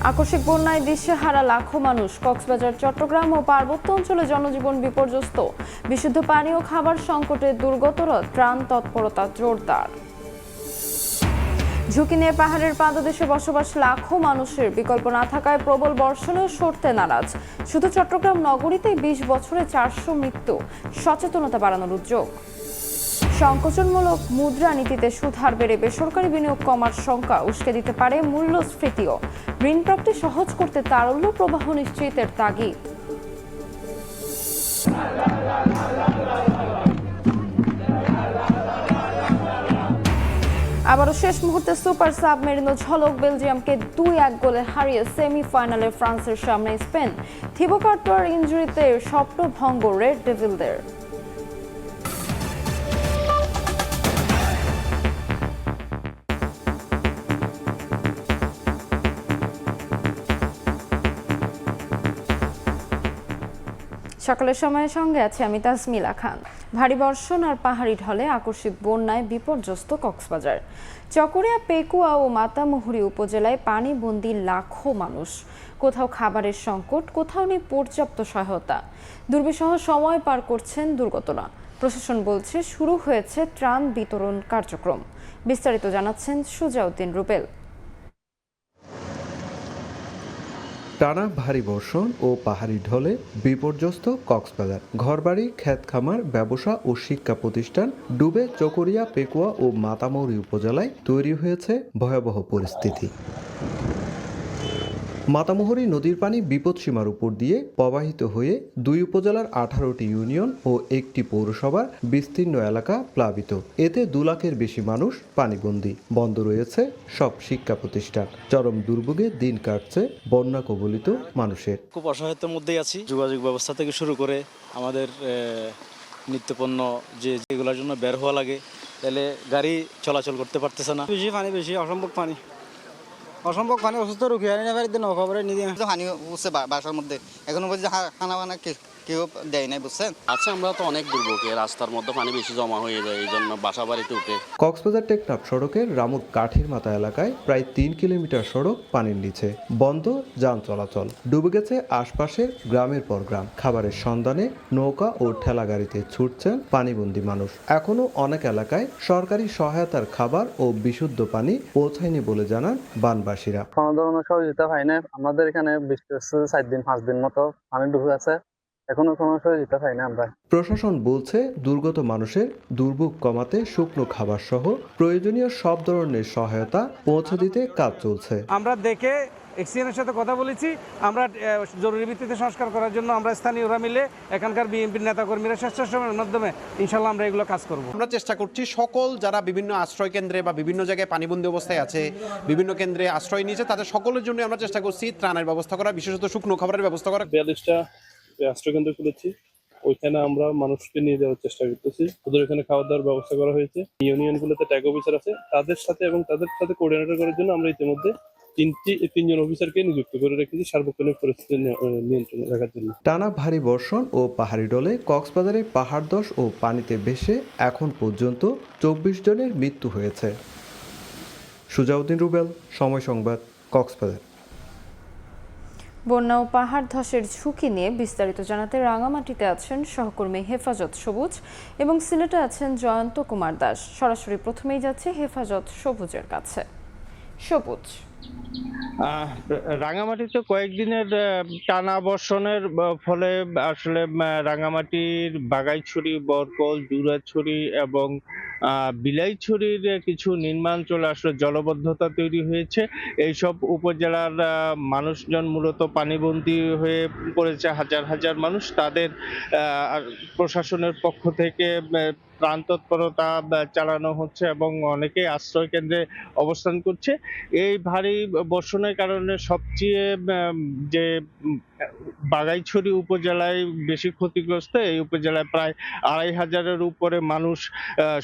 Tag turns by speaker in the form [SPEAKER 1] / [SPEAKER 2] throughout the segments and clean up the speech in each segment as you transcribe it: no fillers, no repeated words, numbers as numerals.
[SPEAKER 1] আকস্মিক বন্যায় দিশেহারা লাখো মানুষ। কক্সবাজার, চট্টগ্রাম ও পার্বত্য অঞ্চলে জনজীবন বিপর্যস্ত। বিশুদ্ধ পানি ও খাবার সংকটে দুর্গতরা, ত্রাণ তৎপরতা জোরদার। ঝুঁকি নিয়ে পাহাড়ের পাদদেশে বসবাস লাখো মানুষের বিকল্প না থাকায় প্রবল বর্ষণেও সরতে নারাজ। শুধু চট্টগ্রাম নগরীতেই 20 বছরে 400 মৃত্যু। সচেতনতা বাড়ানোর উদ্যোগ। সংকোচনমূলক মুদ্রানীতিতে সুদ হার বেড়ে বেসরকারি বিনিয়োগ কমার শঙ্কা উস্কে দিতে পারে মূল্যস্ফীতিও। ঋণ প্রাপ্তি সহজ করতে তারল্য প্রবাহ নিশ্চিতের তাগিদ। আবারও শেষ মুহূর্তে সুপার সাবমেরিনো ঝলক। বেলজিয়ামকে 2-1 গোলে হারিয়ে সেমিফাইনালে ফ্রান্সের সামনে স্পেন। থিবো কর্তোয়ার ইনজুরিতে স্বপ্নভঙ্গ রেড ডেভিলদের। সকালের সময়ের সঙ্গে আছে আমি তাসমিলা খান। ভারী বর্ষণ আর পাহাড়ি ঢলে আকস্মিক বন্যায় বিপর্যস্ত কক্সবাজার। চকরিয়া, পেকুয়া ও মাতামুহুরী উপজেলায় পানিবন্দী লাখো মানুষ। কোথাও খাবারের সংকট, কোথাও নেই পর্যাপ্ত সহায়তা। দুর্বিষহ সময় পার করছেন দুর্গতরা। প্রশাসন বলছে শুরু হয়েছে ত্রাণ বিতরণ কার্যক্রম। বিস্তারিত জানাচ্ছেন সুজাউদ্দিন রুবেল।
[SPEAKER 2] টানা ভারী বর্ষণ ও পাহাড়ি ঢলে বিপর্যস্ত কক্সবাজার। ঘরবাড়ি, ক্ষেত খামার, ব্যবসা ও শিক্ষা প্রতিষ্ঠান ডুবে চকরিয়া, পেকুয়া ও মাতামুহুরী উপজেলায় তৈরি হয়েছে ভয়াবহ পরিস্থিতি। মাতামুহুরী নদীর পানি বিপদসীমার উপর দিয়ে প্রবাহিত হয়ে 2 উপজেলার 18টি ইউনিয়ন ও 1টি পৌরসভার বিস্তীর্ণ এলাকা প্লাবিত। এতে 2 লাখের বেশি মানুষ পানিবন্দী। বন্ধ রয়েছে সব শিক্ষা প্রতিষ্ঠান। চরম দুর্ভোগে দিন কাটছে বন্যা কবলিত মানুষের।
[SPEAKER 3] খুব অসহায়তার মধ্যেই আছি। যোগাযোগ ব্যবস্থা থেকে শুরু করে আমাদের নিত্যপণ্য যেগুলোর জন্য বের হওয়া লাগে, তাহলে গাড়ি চলাচল করতে পারতেছে না।
[SPEAKER 4] বেশি অসম্ভব পানি অসুস্থ রুখি আনি বাড়িতে খবরে নিজে পানি উঠছে বাসার মধ্যে। এখনো পর্যন্ত খানা বানা কেউ দেয় নাই, বুঝছেন।
[SPEAKER 5] আচ্ছা, আমরা তো অনেক দুর্ভোগে, রাস্তার মধ্যে পানি বেশি জমা হয়ে যায়, এই জন্য বাসা বাড়িতে উঠে।
[SPEAKER 2] কক্সবাজার টেকনাফ সড়কের রামুর কাঠির মাথা এলাকায় প্রায় 3 কিলোমিটার সড়ক পানির নিচে। বন্ধ যান চলাচল। ডুবে গেছে আশপাশের গ্রামের পর গ্রাম। খাবারের সন্ধানে নৌকা ও ঠেলা গাড়িতে ছুটছেন পানিবন্দী মানুষ। এখনো অনেক এলাকায় সরকারি সহায়তার খাবার ও বিশুদ্ধ পানি পৌঁছায়নি বলে জানান বানবাসীরা।
[SPEAKER 4] কোনো ধরনের সহযোগিতা হয় না। আমাদের এখানে বৃষ্টি হচ্ছে 4 দিন 5 দিন মতো পানি ডুবে আছে, এখনো কোনো সহযোগিতা পাই না আমরা।
[SPEAKER 2] প্রশাসন বলছে দুর্গত মানুষের দুর্ভোগ কমাতে শুকনো খাবার সহ প্রয়োজনীয় সব ধরনের সহায়তা পৌঁছে দিতে কাজ চলছে।
[SPEAKER 6] আমরা দেখে এক্সিএনের সাথে কথা বলেছি। আমরা জরুরি ভিত্তিতে সংস্কার করার জন্য আমরা স্থানীয়রা মিলে এখানকার বিএনপির নেতাকর্মীরা স্বেচ্ছাসেবকের মাধ্যমে ইনশাল্লাহ আমরা এগুলো কাজ করব।
[SPEAKER 7] আমরা চেষ্টা করছি সকল যারা বিভিন্ন আশ্রয় কেন্দ্রে বা বিভিন্ন জায়গায় পানিবন্দী অবস্থায় আছে, বিভিন্ন কেন্দ্রে আশ্রয় নিয়েছে, তাদের সকলের জন্য আমরা চেষ্টা করছি ত্রাণের ব্যবস্থা করা, বিশেষত শুকনো খাবারের ব্যবস্থা করা।
[SPEAKER 8] 42টা আশ্রয়কেন্দ্র খুলেছি, ওইখানে আমরা মানুষকে নিয়ে যাওয়ার চেষ্টা করতেছি। ওদের এখানে খাওয়া দাওয়ার ব্যবস্থা করা হয়েছে। ইউনিয়নগুলোতে ট্যাগ অফিসার আছে, তাদের সাথে কোঅর্ডিনেটর করার জন্য আমরা ইতিমধ্যে 3জন অফিসারকে নিযুক্ত করে রেখেছি সার্বক্ষণিক পরিস্থিতি নিয়ন্ত্রণে রাখার জন্য।
[SPEAKER 2] টানা ভারী বর্ষণ ও পাহাড়ি ঢলে কক্সবাজারে পাহাড়ধস ও পানিতে ভেসে এখন পর্যন্ত 24 জনের মৃত্যু হয়েছে। সুজাউদ্দিন রুবেল, সময় সংবাদ, কক্সবাজার।
[SPEAKER 1] বন্যা ও পাহাড় ধসের ঝুঁকি নিয়ে বিস্তারিত জানাতে রাঙামাটিতে আছেন সহকর্মী হেফাজত সবুজ এবং সিলেটে আছেন জয়ন্ত কুমার দাস। সরাসরি প্রথমেই যাচ্ছে হেফাজত সবুজের কাছে। সবুজ,
[SPEAKER 9] রাঙামাটিতে কয়েকদিনের টানা বর্ষণের ফলে আসলে রাঙামাটির বাগাইছড়ি, বরকল, জুরাছড়ি এবং বিলাইছড়ির কিছু নির্মাঞ্চলে আসলে জলবদ্ধতা তৈরি হয়েছে। এইসব উপজেলার মানুষজন মূলত পানিবন্দী হয়ে পড়েছে, হাজার হাজার মানুষ। তাদের প্রশাসনের পক্ষ থেকে ত্রাণ তৎপরতা চালানো হচ্ছে এবং অনেকেই আশ্রয় কেন্দ্রে অবস্থান করছে। এই ভারী বর্ষণের কারণে সবচেয়ে যে বাগাইছড়ি উপজেলায় বেশি ক্ষতিগ্রস্ত। এই উপজেলায় প্রায় 2500-এর উপরে মানুষ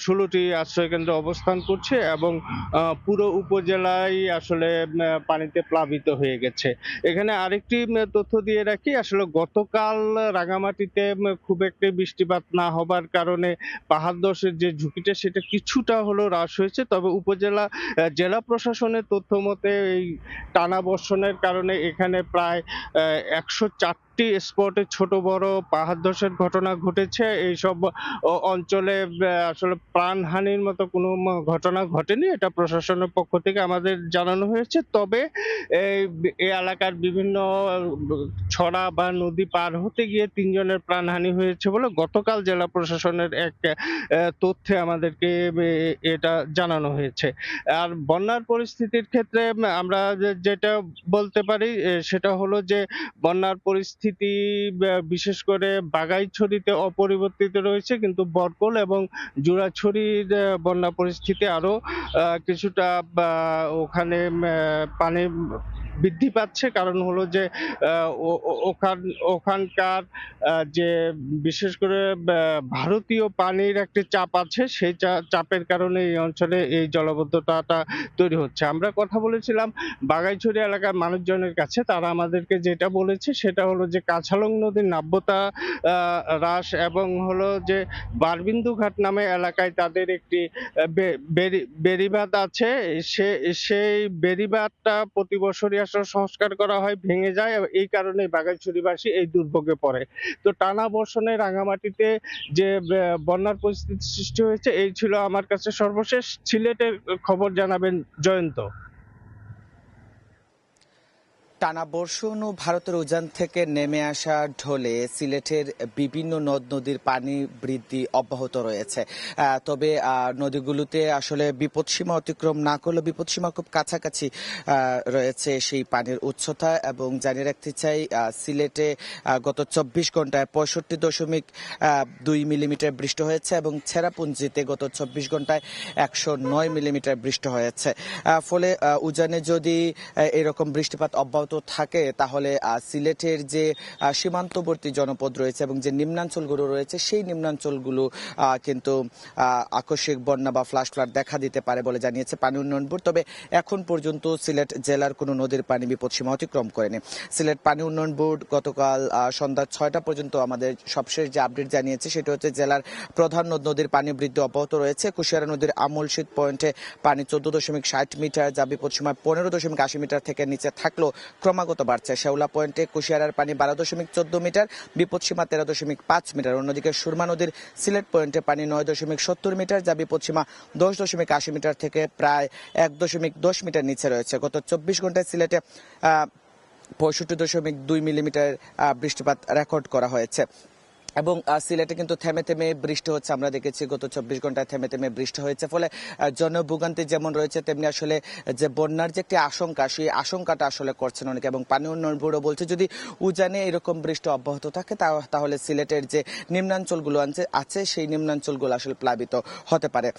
[SPEAKER 9] 16টি আশ্রয় কেন্দ্রে অবস্থান করছে এবং পুরো উপজেলায় আসলে পানিতে প্লাবিত হয়ে গেছে। এখানে আরেকটি তথ্য দিয়ে রাখি, আসলে গতকাল রাঙামাটিতে খুব একটা বৃষ্টিপাত না হবার কারণে পাহাড় পাহাড় ধসের যে ঝুঁকিটা সেটা কিছুটা হলেও হ্রাস হয়েছে। তবে জেলা প্রশাসনের তথ্য মতে এই টানা বর্ষণের কারণে এখানে প্রায় 104টি স্পটে ছোট বড় পাহাড় ধসের ঘটনা ঘটেছে। এইসব অঞ্চলে আসলে প্রাণহানির মতো কোনো ঘটনা ঘটেনি, এটা প্রশাসনের পক্ষ থেকে আমাদের জানানো হয়েছে। তবে এই এলাকার বিভিন্ন ছড়া বা নদী পার হতে গিয়ে 3 জনের প্রাণহানি হয়েছে বলে গতকাল জেলা প্রশাসনের এক তথ্যে আমাদেরকে এটা জানানো হয়েছে। আর বন্যার পরিস্থিতির ক্ষেত্রে আমরা যেটা বলতে পারি সেটা হলো যে বন্যার পরিস্থিতি বিশেষ করে বাগাইছড়িতে অপরিবর্তিত রয়েছে, কিন্তু বরকল এবং জুরাছড়ির বন্যা পরিস্থিতি আরো কিছুটা ওখানে পানি বৃদ্ধি পাচ্ছে। কারণ হলো যে ওখানকার যে বিশেষ করে ভারতীয় পানির একটি চাপ আছে, সেই চাপের কারণে এই অঞ্চলে এই জলাবদ্ধতাটা তৈরি হচ্ছে। আমরা কথা বলেছিলাম বাগাইছড়ি এলাকার মানুষজনের কাছে, তারা আমাদেরকে যেটা বলেছে সেটা হলো যে কাছালং নদীর নাব্যতা হ্রাস এবং হলো যে বারবিন্দু ঘাট নামে এলাকায় তাদের একটি বেড়িবাঁধ আছে, সেই বেড়িবাঁধটা প্রতি বছরই আসলে সংস্কার করা হয়, ভেঙে যায়, এই কারণে বাগাইছড়িবাসী এই দুর্ভোগে পড়ে। তো টানা বর্ষণে রাঙামাটিতে যে বন্যার পরিস্থিতি সৃষ্টি হয়েছে, এই ছিল আমার কাছে সর্বশেষ। সিলেটের খবর জানাবেন জয়ন্ত।
[SPEAKER 10] টানা বর্ষণ ও ভারতের উজান থেকে নেমে আসা ঢলে সিলেটের বিভিন্ন নদ নদীর পানি বৃদ্ধি অব্যাহত রয়েছে। তবে নদীগুলোতে আসলে বিপদসীমা অতিক্রম না করলেও বিপদসীমা খুব কাছাকাছি রয়েছে সেই পানির উচ্চতা। এবং জানিয়ে রাখতে চাই সিলেটে গত 24 ঘন্টায় 65.2 মিলিমিটার বৃষ্টি হয়েছে এবং ছেড়াপুঞ্জিতে গত 24 ঘন্টায় 109 মিলিমিটার বৃষ্টি হয়েছে। ফলে উজানে যদি এরকম বৃষ্টিপাত অব্যাহত থাকে তাহলে সিলেটের যে সীমান্তবর্তী জনপদ রয়েছে এবং যে নিম্নাঞ্চলগুলো রয়েছে সেই নিম্নাঞ্চলগুলো কিন্তু আকস্মিক বন্যা বা ফ্লাশ ফ্লাড দেখা দিতে পারে বলে জানিয়েছে পানি উন্নয়ন বোর্ড। তবে এখন পর্যন্ত সিলেট জেলার কোনো নদীর পানি বিপদসীমা অতিক্রম করেনি। সিলেট পানি উন্নয়ন বোর্ড গতকাল সন্ধ্যা 6টা পর্যন্ত আমাদের সবশেষ যে আপডেট জানিয়েছে সেটা হচ্ছে জেলার প্রধান নদ নদীর পানি বৃদ্ধি অব্যাহত রয়েছে। কুশিয়ারা নদীর আমলশীত পয়েন্টে পানি 14.60 মিটার, যা বিপদসীমায় 15.80 মিটার থেকে নিচে থাকলেও ক্রমাগত বাড়ছে। শেওলা পয়েন্টে কুশিয়ারার পানি 12.14 মিটার, বিপদসীমা 13.5 মিটার। অন্যদিকে সুরমা নদীর সিলেট পয়েন্টে পানি 9.70 মিটার, যা বিপদসীমা 10.80 মিটার থেকে প্রায় 1.10 মিটার নিচে রয়েছে। গত 24 ঘন্টায় সিলেটে 65.2 মিলিমিটার বৃষ্টিপাত রেকর্ড করা হয়েছে। এবং সিলেটে কিন্তু থেমে থেমে বৃষ্টি হচ্ছে, আমরা দেখেছি গত 24 ঘন্টায় থেমে থেমে বৃষ্টি হয়েছে। ফলে জনভোগান্তি যেমন রয়েছে তেমনি আসলে যে বন্যার যে একটি আশঙ্কা, সেই আশঙ্কাটা আসলে করছেন অনেকে। এবং পানি উন্নয়ন বোর্ডও বলছে যদি উজানে এরকম বৃষ্টি অব্যাহত থাকে তাহলে সিলেটের যে নিম্নাঞ্চলগুলো আছে সেই নিম্নাঞ্চলগুলো আসলে প্লাবিত হতে পারে।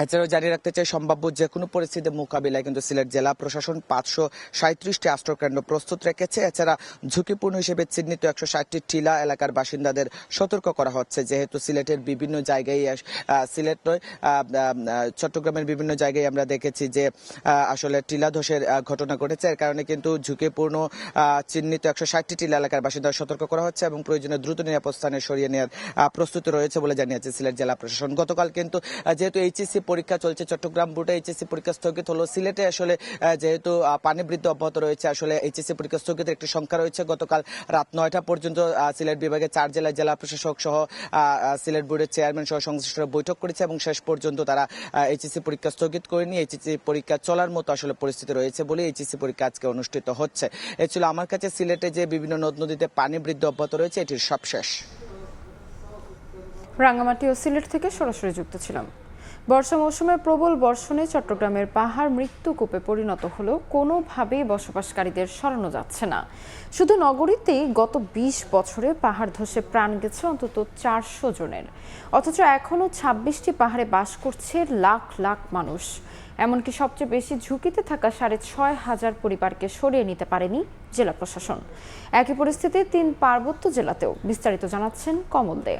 [SPEAKER 10] এছাড়াও জানিয়ে রাখতে চাই সম্ভাব্য যে কোনো পরিস্থিতি মোকাবিলায় কিন্তু সিলেট জেলা প্রশাসন 537টি আশ্রয়কেন্দ্র প্রস্তুত রেখেছে। এছাড়া ঝুঁকিপূর্ণ হিসেবে চিহ্নিত 160টি টিলা এলাকার বাসিন্দাদের সতর্ক করা হচ্ছে। যেহেতু সিলেটের বিভিন্ন জায়গায়, সিলেট নয় চট্টগ্রামের বিভিন্ন জায়গায় আমরা দেখেছি যে আসলে টিলা ধসের ঘটনা ঘটেছে। এর কারণে কিন্তু ঝুঁকিপূর্ণ চিহ্নিত 160টি টিলা এলাকার বাসিন্দাদের সতর্ক করা হচ্ছে এবং প্রয়োজনে দ্রুত নিরাপদ স্থানে সরিয়ে নেওয়ার প্রস্তুতি রয়েছে বলে জানিয়েছে সিলেট জেলা প্রশাসন। গতকাল কিন্তু যেহেতু এইচএসসি পরীক্ষা চলছে, চট্টগ্রাম বোর্ডে এইচএসসি পরীক্ষা স্থগিত হলো। সিলেটে আসলে যেহেতু পানি বৃদ্ধি অব্যাহত রয়েছে, আসলে এইচএসসি পরীক্ষা স্থগিতের একটি সংখ্যা রয়েছে। গতকাল রাত 9টা পর্যন্ত সিলেট বিভাগের 4 জেলার জেলা প্রশাসক সহ সিলেট বোর্ডের চেয়ারম্যান সহ সংশ্লিষ্টরা বৈঠক করেছে এবং শেষ পর্যন্ত তারা এইচএসসি পরীক্ষা স্থগিত করেনি। এইচএসসি পরীক্ষা চলার মতো আসলে পরিস্থিতি রয়েছে বলে এইচএসসি পরীক্ষা আজকে অনুষ্ঠিত হচ্ছে। এ ছিল আমার কাছে সিলেটে যে বিভিন্ন নদ নদীতে পানি বৃদ্ধি অব্যাহত রয়েছে এটির সবশেষ।
[SPEAKER 1] রাঙ্গামাটি ও সিলেট থেকে সরাসরি যুক্ত ছিলাম। বর্ষা মৌসুমে প্রবল বর্ষণে চট্টগ্রামের পাহাড় মৃত্যুকূপে পরিণত হলেও কোনোভাবেই বসবাসকারীদের সরানো যাচ্ছে না। শুধু নগরীতেই গত 20 বছরে পাহাড় ধসে প্রাণ গেছে অন্তত 400 জনের, অথচ এখনও 26টি পাহাড়ে বাস করছে লাখ লাখ মানুষ। এমনকি সবচেয়ে বেশি ঝুঁকিতে থাকা 6,500 পরিবারকে সরিয়ে নিতে পারেনি জেলা প্রশাসন। একই পরিস্থিতি 3 পার্বত্য জেলাতেও। বিস্তারিত জানাচ্ছেন কমল দে।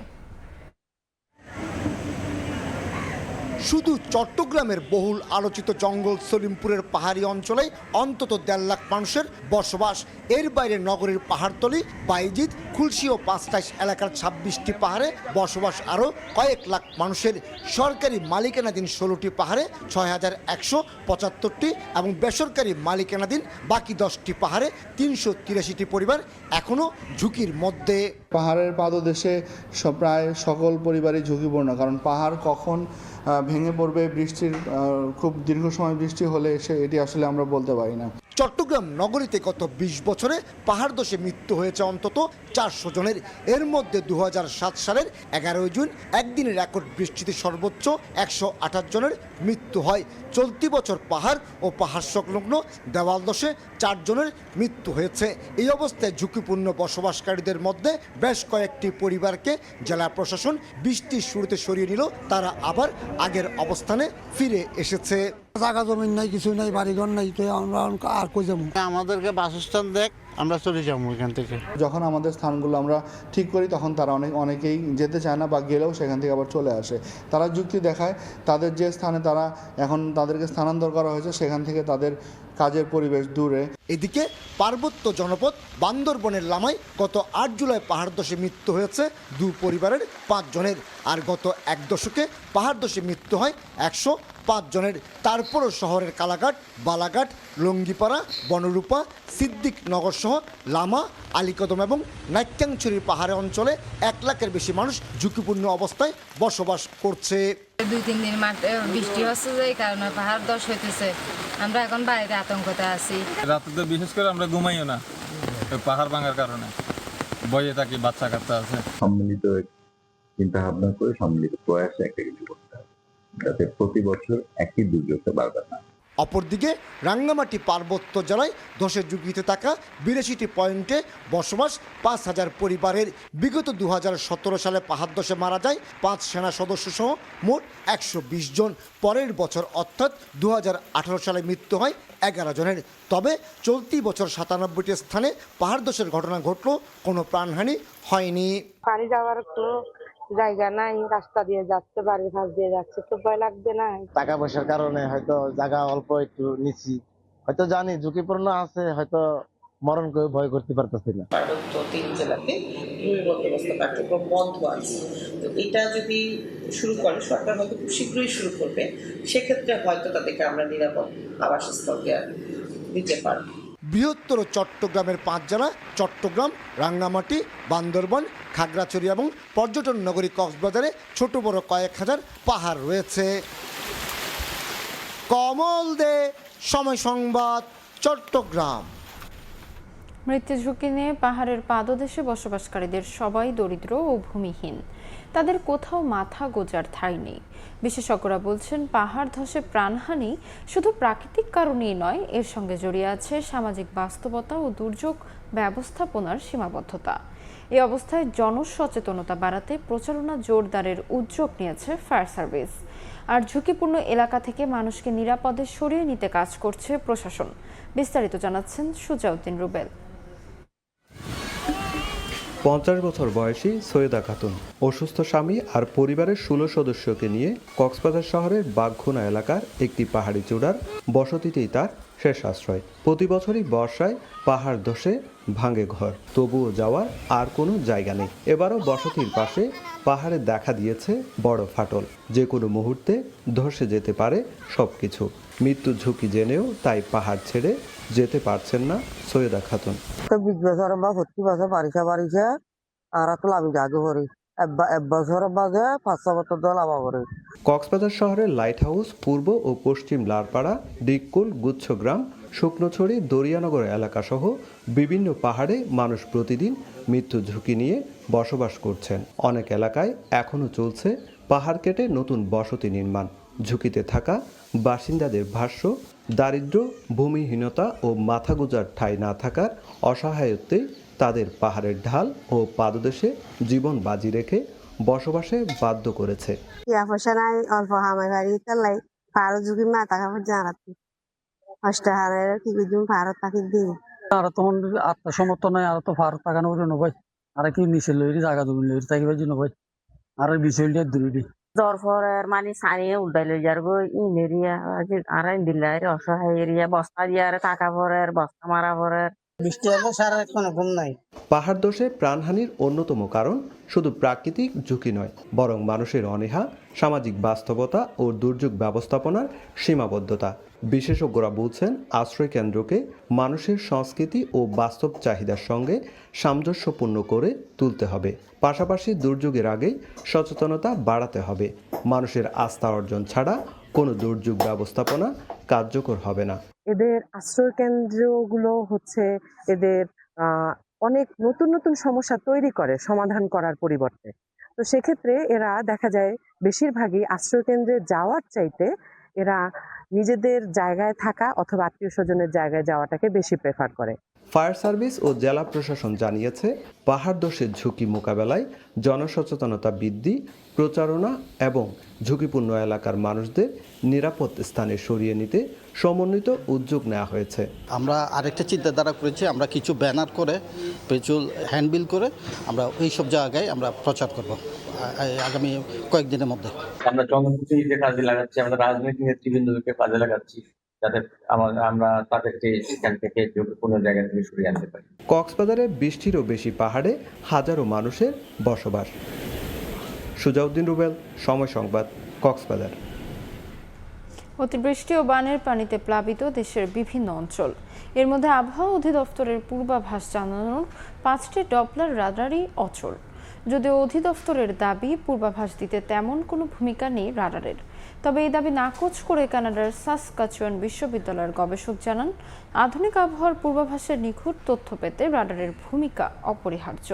[SPEAKER 11] শুধু চট্টগ্রামের বহুল আলোচিত জঙ্গল সলিমপুরের পাহাড়ি অঞ্চলে অন্তত 1.5 লাখ মানুষের বসবাস। এর বাইরে নগরীর পাহাড়তলি, বাইজিদ, খুলশী ও পাঁচটাইশ এলাকার 26টি পাহাড়ে বসবাস আরও কয়েক লাখ মানুষের। সরকারি মালিকানাধীন 16টি পাহাড়ে 6175টি এবং বেসরকারি মালিকানাধীন বাকি 10টি পাহাড়ে 383টি পরিবার এখনও ঝুঁকির মধ্যে।
[SPEAKER 12] পাহাড়ের পাদদেশে প্রায় সকল পরিবারই ঝুঁকিপূর্ণ, কারণ পাহাড় কখন ভেঙে পড়বে, বৃষ্টির খুব দীর্ঘ সময় বৃষ্টি হলে এটি আসলে আমরা বলতে পারি না।
[SPEAKER 11] চট্টগ্রাম নগরীতে গত 20 বছরে পাহাড় ধসে মৃত্যু হয়েছে অন্তত 400 জনের। এর মধ্যে 2007 সালের 11 জুন একদিনের রেকর্ড বৃষ্টিতে সর্বোচ্চ 128 জনের মৃত্যু হয়। চলতি বছর পাহাড় ও পাহাড় সংলগ্ন দেওয়াল ধসে 4 জনের মৃত্যু হয়েছে। এই অবস্থায় ঝুঁকিপূর্ণ বসবাসকারীদের মধ্যে বেশ কয়েকটি পরিবারকে জেলা প্রশাসন বৃষ্টির শুরুতে সরিয়ে নিল, তারা আবার আগের অবস্থানে ফিরে এসেছে।
[SPEAKER 13] জায়গা জমি নাই, কিছু নাই, বাড়িঘর নাই, তো আমরা আর কই যাবো? আমাদেরকে বাসস্থান দেখ, আমরা চলে যাবো এখান থেকে।
[SPEAKER 12] যখন আমাদের স্থানগুলো আমরা ঠিক করি তখন তারা অনেকেই যেতে চায় না বা গেলেও সেখান থেকে আবার চলে আসে। তারা যুক্তি দেখায় তাদের যে স্থানে তারা এখন তাদেরকে স্থানান্তর করা হয়েছে সেখান থেকে তাদের কাজের পরিবেশ দূরে।
[SPEAKER 11] এদিকে পার্বত্য জনপদ বান্দরবনের লামায় গত 8 জুলাই পাহাড় ধসে মৃত্যু হয়েছে 2 পরিবারের 5 জনের, আর গত 1 দশকে পাহাড় ধসে মৃত্যু হয় 105 জনের। তারপরও শহরের কালাঘাট, বালাঘাট, লঙ্গিপাড়া, বনরূপা, সিদ্দিক নগর সহ লামা, আলীকদম এবং নাট্যাংছড়ির পাহাড়ি অঞ্চলে 1 লাখের বেশি মানুষ ঝুঁকিপূর্ণ অবস্থায় বসবাস করছে।
[SPEAKER 14] 2-3 দিন বৃষ্টি হচ্ছে, যে কারণে পাহাড় ধস হইতেছে। আমরা এখন বাইরে আতঙ্কতে আছি।
[SPEAKER 15] রাতে তো বিশেষ করে আমরা ঘুমাইও না, পাহাড় ভাঙার কারণে ভয়ে থাকি, বাচ্চা কাচ্চা আছে।
[SPEAKER 16] সম্মিলিত চিন্তা ভাবনা করে সম্মিলিত প্রয়াসে একটা কিছু করতে হবে, যাতে প্রতি বছর একই দুর্যোগটা বারবার না।
[SPEAKER 11] অপরদিকে রাঙ্গামাটি পার্বত্য জেলায় ধসের ঝুঁকিতে থাকা 82টি পয়েন্টে বসবাস 5000 পরিবারের। বিগত 2017 সালে পাহাড় ধসে মারা যায় 5 সেনা সদস্য সহ মোট 120 জন। পরের বছর অর্থাৎ 2018 সালে মৃত্যু হয় 11 জনের। তবে চলতি বছর 97টি স্থানে পাহাড় ধসের ঘটনা ঘটল, কোনো প্রাণহানি হয়নি।
[SPEAKER 17] পানি যাওয়ার একটু জায়গা নাই, রাস্তা দিয়ে যাচ্ছে, বাড়ির কাছ দিয়ে যাচ্ছে, তো ভয় লাগবে না?
[SPEAKER 13] টাকা পয়সার কারণে হয়তো জায়গা অল্প একটু নিচ্ছি, হয়তো জানি ঝুঁকিপূর্ণ আছে, হয়তো মরণ করে ভয় করতে পারতেছি না।
[SPEAKER 18] পার্বত্য 3 জেলাতে বন্দোবস্ত কার্যক্রম বন্ধ আছে, তো এটা যদি শুরু করে সরকার হয়তো খুব শীঘ্রই শুরু করবে, সেক্ষেত্রে হয়তো তাদেরকে আমরা নিরাপদ আবাসস্থল দিতে পারবো।
[SPEAKER 11] বৃহত্তর চট্টগ্রামের 5 জেলা চট্টগ্রাম, রাঙ্গামাটি, বান্দরবান, খাগড়াছড়ি এবং পর্যটন নগরী কক্সবাজারে ছোট বড় কয়েক হাজার পাহাড় রয়েছে। কমল দে, সময় সংবাদ, চট্টগ্রাম।
[SPEAKER 1] মৃত্যু ঝুঁকি নিয়ে পাহাড়ের পাদদেশে বসবাসকারীদের সবাই দরিদ্র ও ভূমিহীন, তাদের কোথাও মাথা গোজার ঠাঁই নেই। বিশেষজ্ঞরা বলছেন, পাহাড় ধসে প্রাণহানি শুধু প্রাকৃতিক কারণেই নয়, এর সঙ্গে জড়িয়ে আছে সামাজিক বাস্তবতা ও দুর্যোগ ব্যবস্থাপনার সীমাবদ্ধতা। এই অবস্থায় জনসচেতনতা বাড়াতে প্রচারণা জোরদারের উদ্যোগ নিয়েছে ফায়ার সার্ভিস। আর ঝুঁকিপূর্ণ এলাকা থেকে মানুষকে নিরাপদে সরিয়ে নিতে কাজ করছে প্রশাসন। বিস্তারিত জানাচ্ছেন সুজাউদ্দিন রুবেল।
[SPEAKER 2] 50 বছর বয়সী সৈয়দা খাতুন অসুস্থ স্বামী আর পরিবারের 16 সদস্যকে নিয়ে কক্সবাজার শহরের বাঘখোনা এলাকার একটি পাহাড়ি চূড়ার বসতিতেই তার শেষ আশ্রয়। প্রতি বছরই বর্ষায় পাহাড় ধসে ভাঙে ঘর, তবুও যাওয়ার আর কোনো জায়গা নেই। এবারও বসতির পাশে পাহাড়ে দেখা দিয়েছে বড় ফাটল, যে কোনো মুহূর্তে ধসে যেতে পারে সবকিছু। মৃত্যু ঝুঁকি জেনেও তাই পাহাড় ছেড়ে যেতে পারছেন না সৈয়দা খাতুন।
[SPEAKER 13] 20 বছর বা 25 বছর বাড়িছে আর তো আমি জাগে করি, এক বছর বাজে 5-6 বছর ধরে লাভ করি।
[SPEAKER 2] কক্সবাজার শহরের লাইট হাউস, পূর্ব ও পশ্চিম লারপাড়া, ডিগকুল, গুচ্ছগ্রাম, শুকনোছড়ি, দরিয়ানগর এলাকাসহ বিভিন্ন পাহাড়ে মানুষ প্রতিদিন মৃত্যু ঝুঁকি নিয়ে বসবাস করছেন। অনেক এলাকায় এখনও চলছে পাহাড় কেটে নতুন বসতি নির্মাণ। ঝুঁকিতে থাকা বাসিন্দাদের ভাষ্য, দারিদ্র্য, ভূমিহীনতা ও মাথা গোজার ঠাঁই না থাকার অসহায়ত্বে তাদের পাহাড়ের ঢাল ও পাদদেশে জীবন বাজি রেখে বসবাসে বাধ্য করেছে।
[SPEAKER 17] পয়সা নাই, অল্প হামাই বাড়ি তালাই পাহাড় ঝুঁকি মা টাকা জানাতে অষ্টাহারের কি বুঝুন পাহাড় তাকে দিই।
[SPEAKER 13] আর তখন আত্মসমর্থন নয়, আর তো পাহাড় তাকানো জন্য ভাই, আর কি নিচে লইরি জায়গা জমি লইরি থাকিবার জন্য ভাই, আর বিচল দিয়ে দূরে
[SPEAKER 17] দরফরের মানে সারিয়ে উল্টাই লই যার গো ইন এরিয়া আর দিল্লার অসহায় এরিয়া বস্তা দিয়ে টাকা ভরের বস্তা মারা ভরের
[SPEAKER 19] বৃষ্টি হলে সারা রাত কোনো ঘুম নাই।
[SPEAKER 2] পাহাড় ধসে প্রাণহানির অন্যতম কারণ শুধু প্রাকৃতিক ঝুঁকি নয়, বরং মানুষের অনীহা, সামাজিক বাস্তবতা ও দুর্যোগ ব্যবস্থাপনার সীমাবদ্ধতা। বিশেষজ্ঞরা বলছেন আশ্রয় কেন্দ্রকে মানুষের সংস্কৃতি ও বাস্তব চাহিদার সঙ্গে সামঞ্জস্যপূর্ণ করে তুলতে হবে। পাশাপাশি দুর্যোগের আগেই সচেতনতা বাড়াতে হবে। মানুষের আস্থা অর্জন ছাড়া কোনো দুর্যোগ ব্যবস্থাপনা কার্যকর হবে না।
[SPEAKER 20] এদের আশ্রয় কেন্দ্রগুলো হচ্ছে এদের অনেক নতুন নতুন সমস্যা তৈরি করে সমাধান করার পরিবর্তে। তো সেক্ষেত্রে এরা দেখা যায় বেশিরভাগই আশ্রয় কেন্দ্রে যাওয়ার চাইতে এরা নিজেদের জায়গায় থাকা অথবা আত্মীয় স্বজনের জায়গায় যাওয়াটাকে বেশি প্রেফার করে।
[SPEAKER 2] ফায়ার সার্ভিস ও জেলা প্রশাসন জানিয়েছে, পাহাড় ধসের ঝুঁকি মোকাবেলায় জনসচেতনতা বৃদ্ধি, প্রচারণা এবং ঝুঁকিপূর্ণ এলাকার মানুষদের নিরাপদ স্থানে সরিয়ে নিতে সমন্বিত উদ্যোগ নেওয়া হয়েছে।
[SPEAKER 21] আমরা আরেকটা চিন্তাধারা করেছি, আমরা কিছু ব্যানার করে, কিছু হ্যান্ডবিল করে আমরা ওই সব জায়গায় আমরা প্রচার করব আগামী কয়েকদিনের মধ্যে।
[SPEAKER 22] আমরা জনপ্রতিনিধিদের কাজে লাগাচ্ছি, আমাদের রাজনৈতিক নেতৃবৃন্দকে কাজে লাগাচ্ছি, যাতে আমরা তাদেরকে সেখান থেকে ঝুঁকিপূর্ণ জায়গা থেকে সরিয়ে আনতে পারি।
[SPEAKER 2] কক্সবাজারে 20টিরও বেশি পাহাড়ে হাজারো মানুষের বসবাস। সুজাউদ্দিন রুবেল, সময় সংবাদ, কক্সবাজার।
[SPEAKER 1] অতিবৃষ্টি ও বানের পানিতে প্লাবিত দেশের বিভিন্ন অঞ্চল। এর মধ্যে আবহাওয়া অধিদপ্তরের পূর্বাভাস জানানোর 5টি ডপলার রাডারই অচল। যদিও অধিদপ্তরের দাবি, পূর্বাভাস দিতে তেমন কোনো ভূমিকা নেই রাডারের। তবে এই দাবি নাকচ করে কানাডার সাসকাচুয়ান বিশ্ববিদ্যালয়ের গবেষক জানান, আধুনিক আবহাওয়ার পূর্বাভাসের নিখুঁত তথ্য পেতে রাডারের ভূমিকা অপরিহার্য।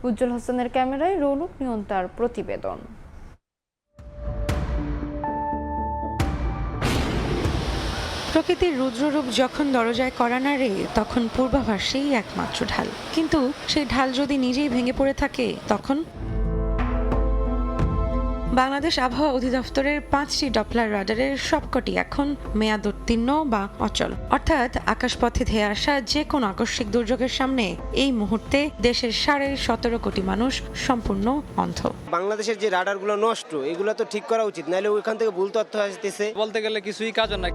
[SPEAKER 1] উজ্জ্বল হোসেনের ক্যামেরায় রৌনক নিয়ন্তার প্রতিবেদন।
[SPEAKER 23] প্রকৃতির রুদ্ররূপ যখন দরজায় কড়া নাড়ে, তখন পূর্বাভাসেই একমাত্র ঢাল। কিন্তু সেই ঢাল যদি নিজেই ভেঙে পড়ে থাকে, তখন বাংলাদেশ আবহাওয়া অধিদপ্তরের 5টি ডপলার রাডারের সবকটি এখন মেয়াদোত্তীর্ণ বা অচল। অর্থাৎ আকাশপথে ধেয়ে আসা যে কোনো আকস্মিক দুর্যোগের সামনে এই মুহূর্তে দেশের 17.5 কোটি মানুষ সম্পূর্ণ অন্ধ।
[SPEAKER 24] বাংলাদেশের যে রাডারগুলো নষ্ট, এগুলো তো ঠিক করা উচিত, নাহলে ওইখান থেকে ভুল তথ্য আসতেছে। বলতে গেলে কিছুই কাজ না।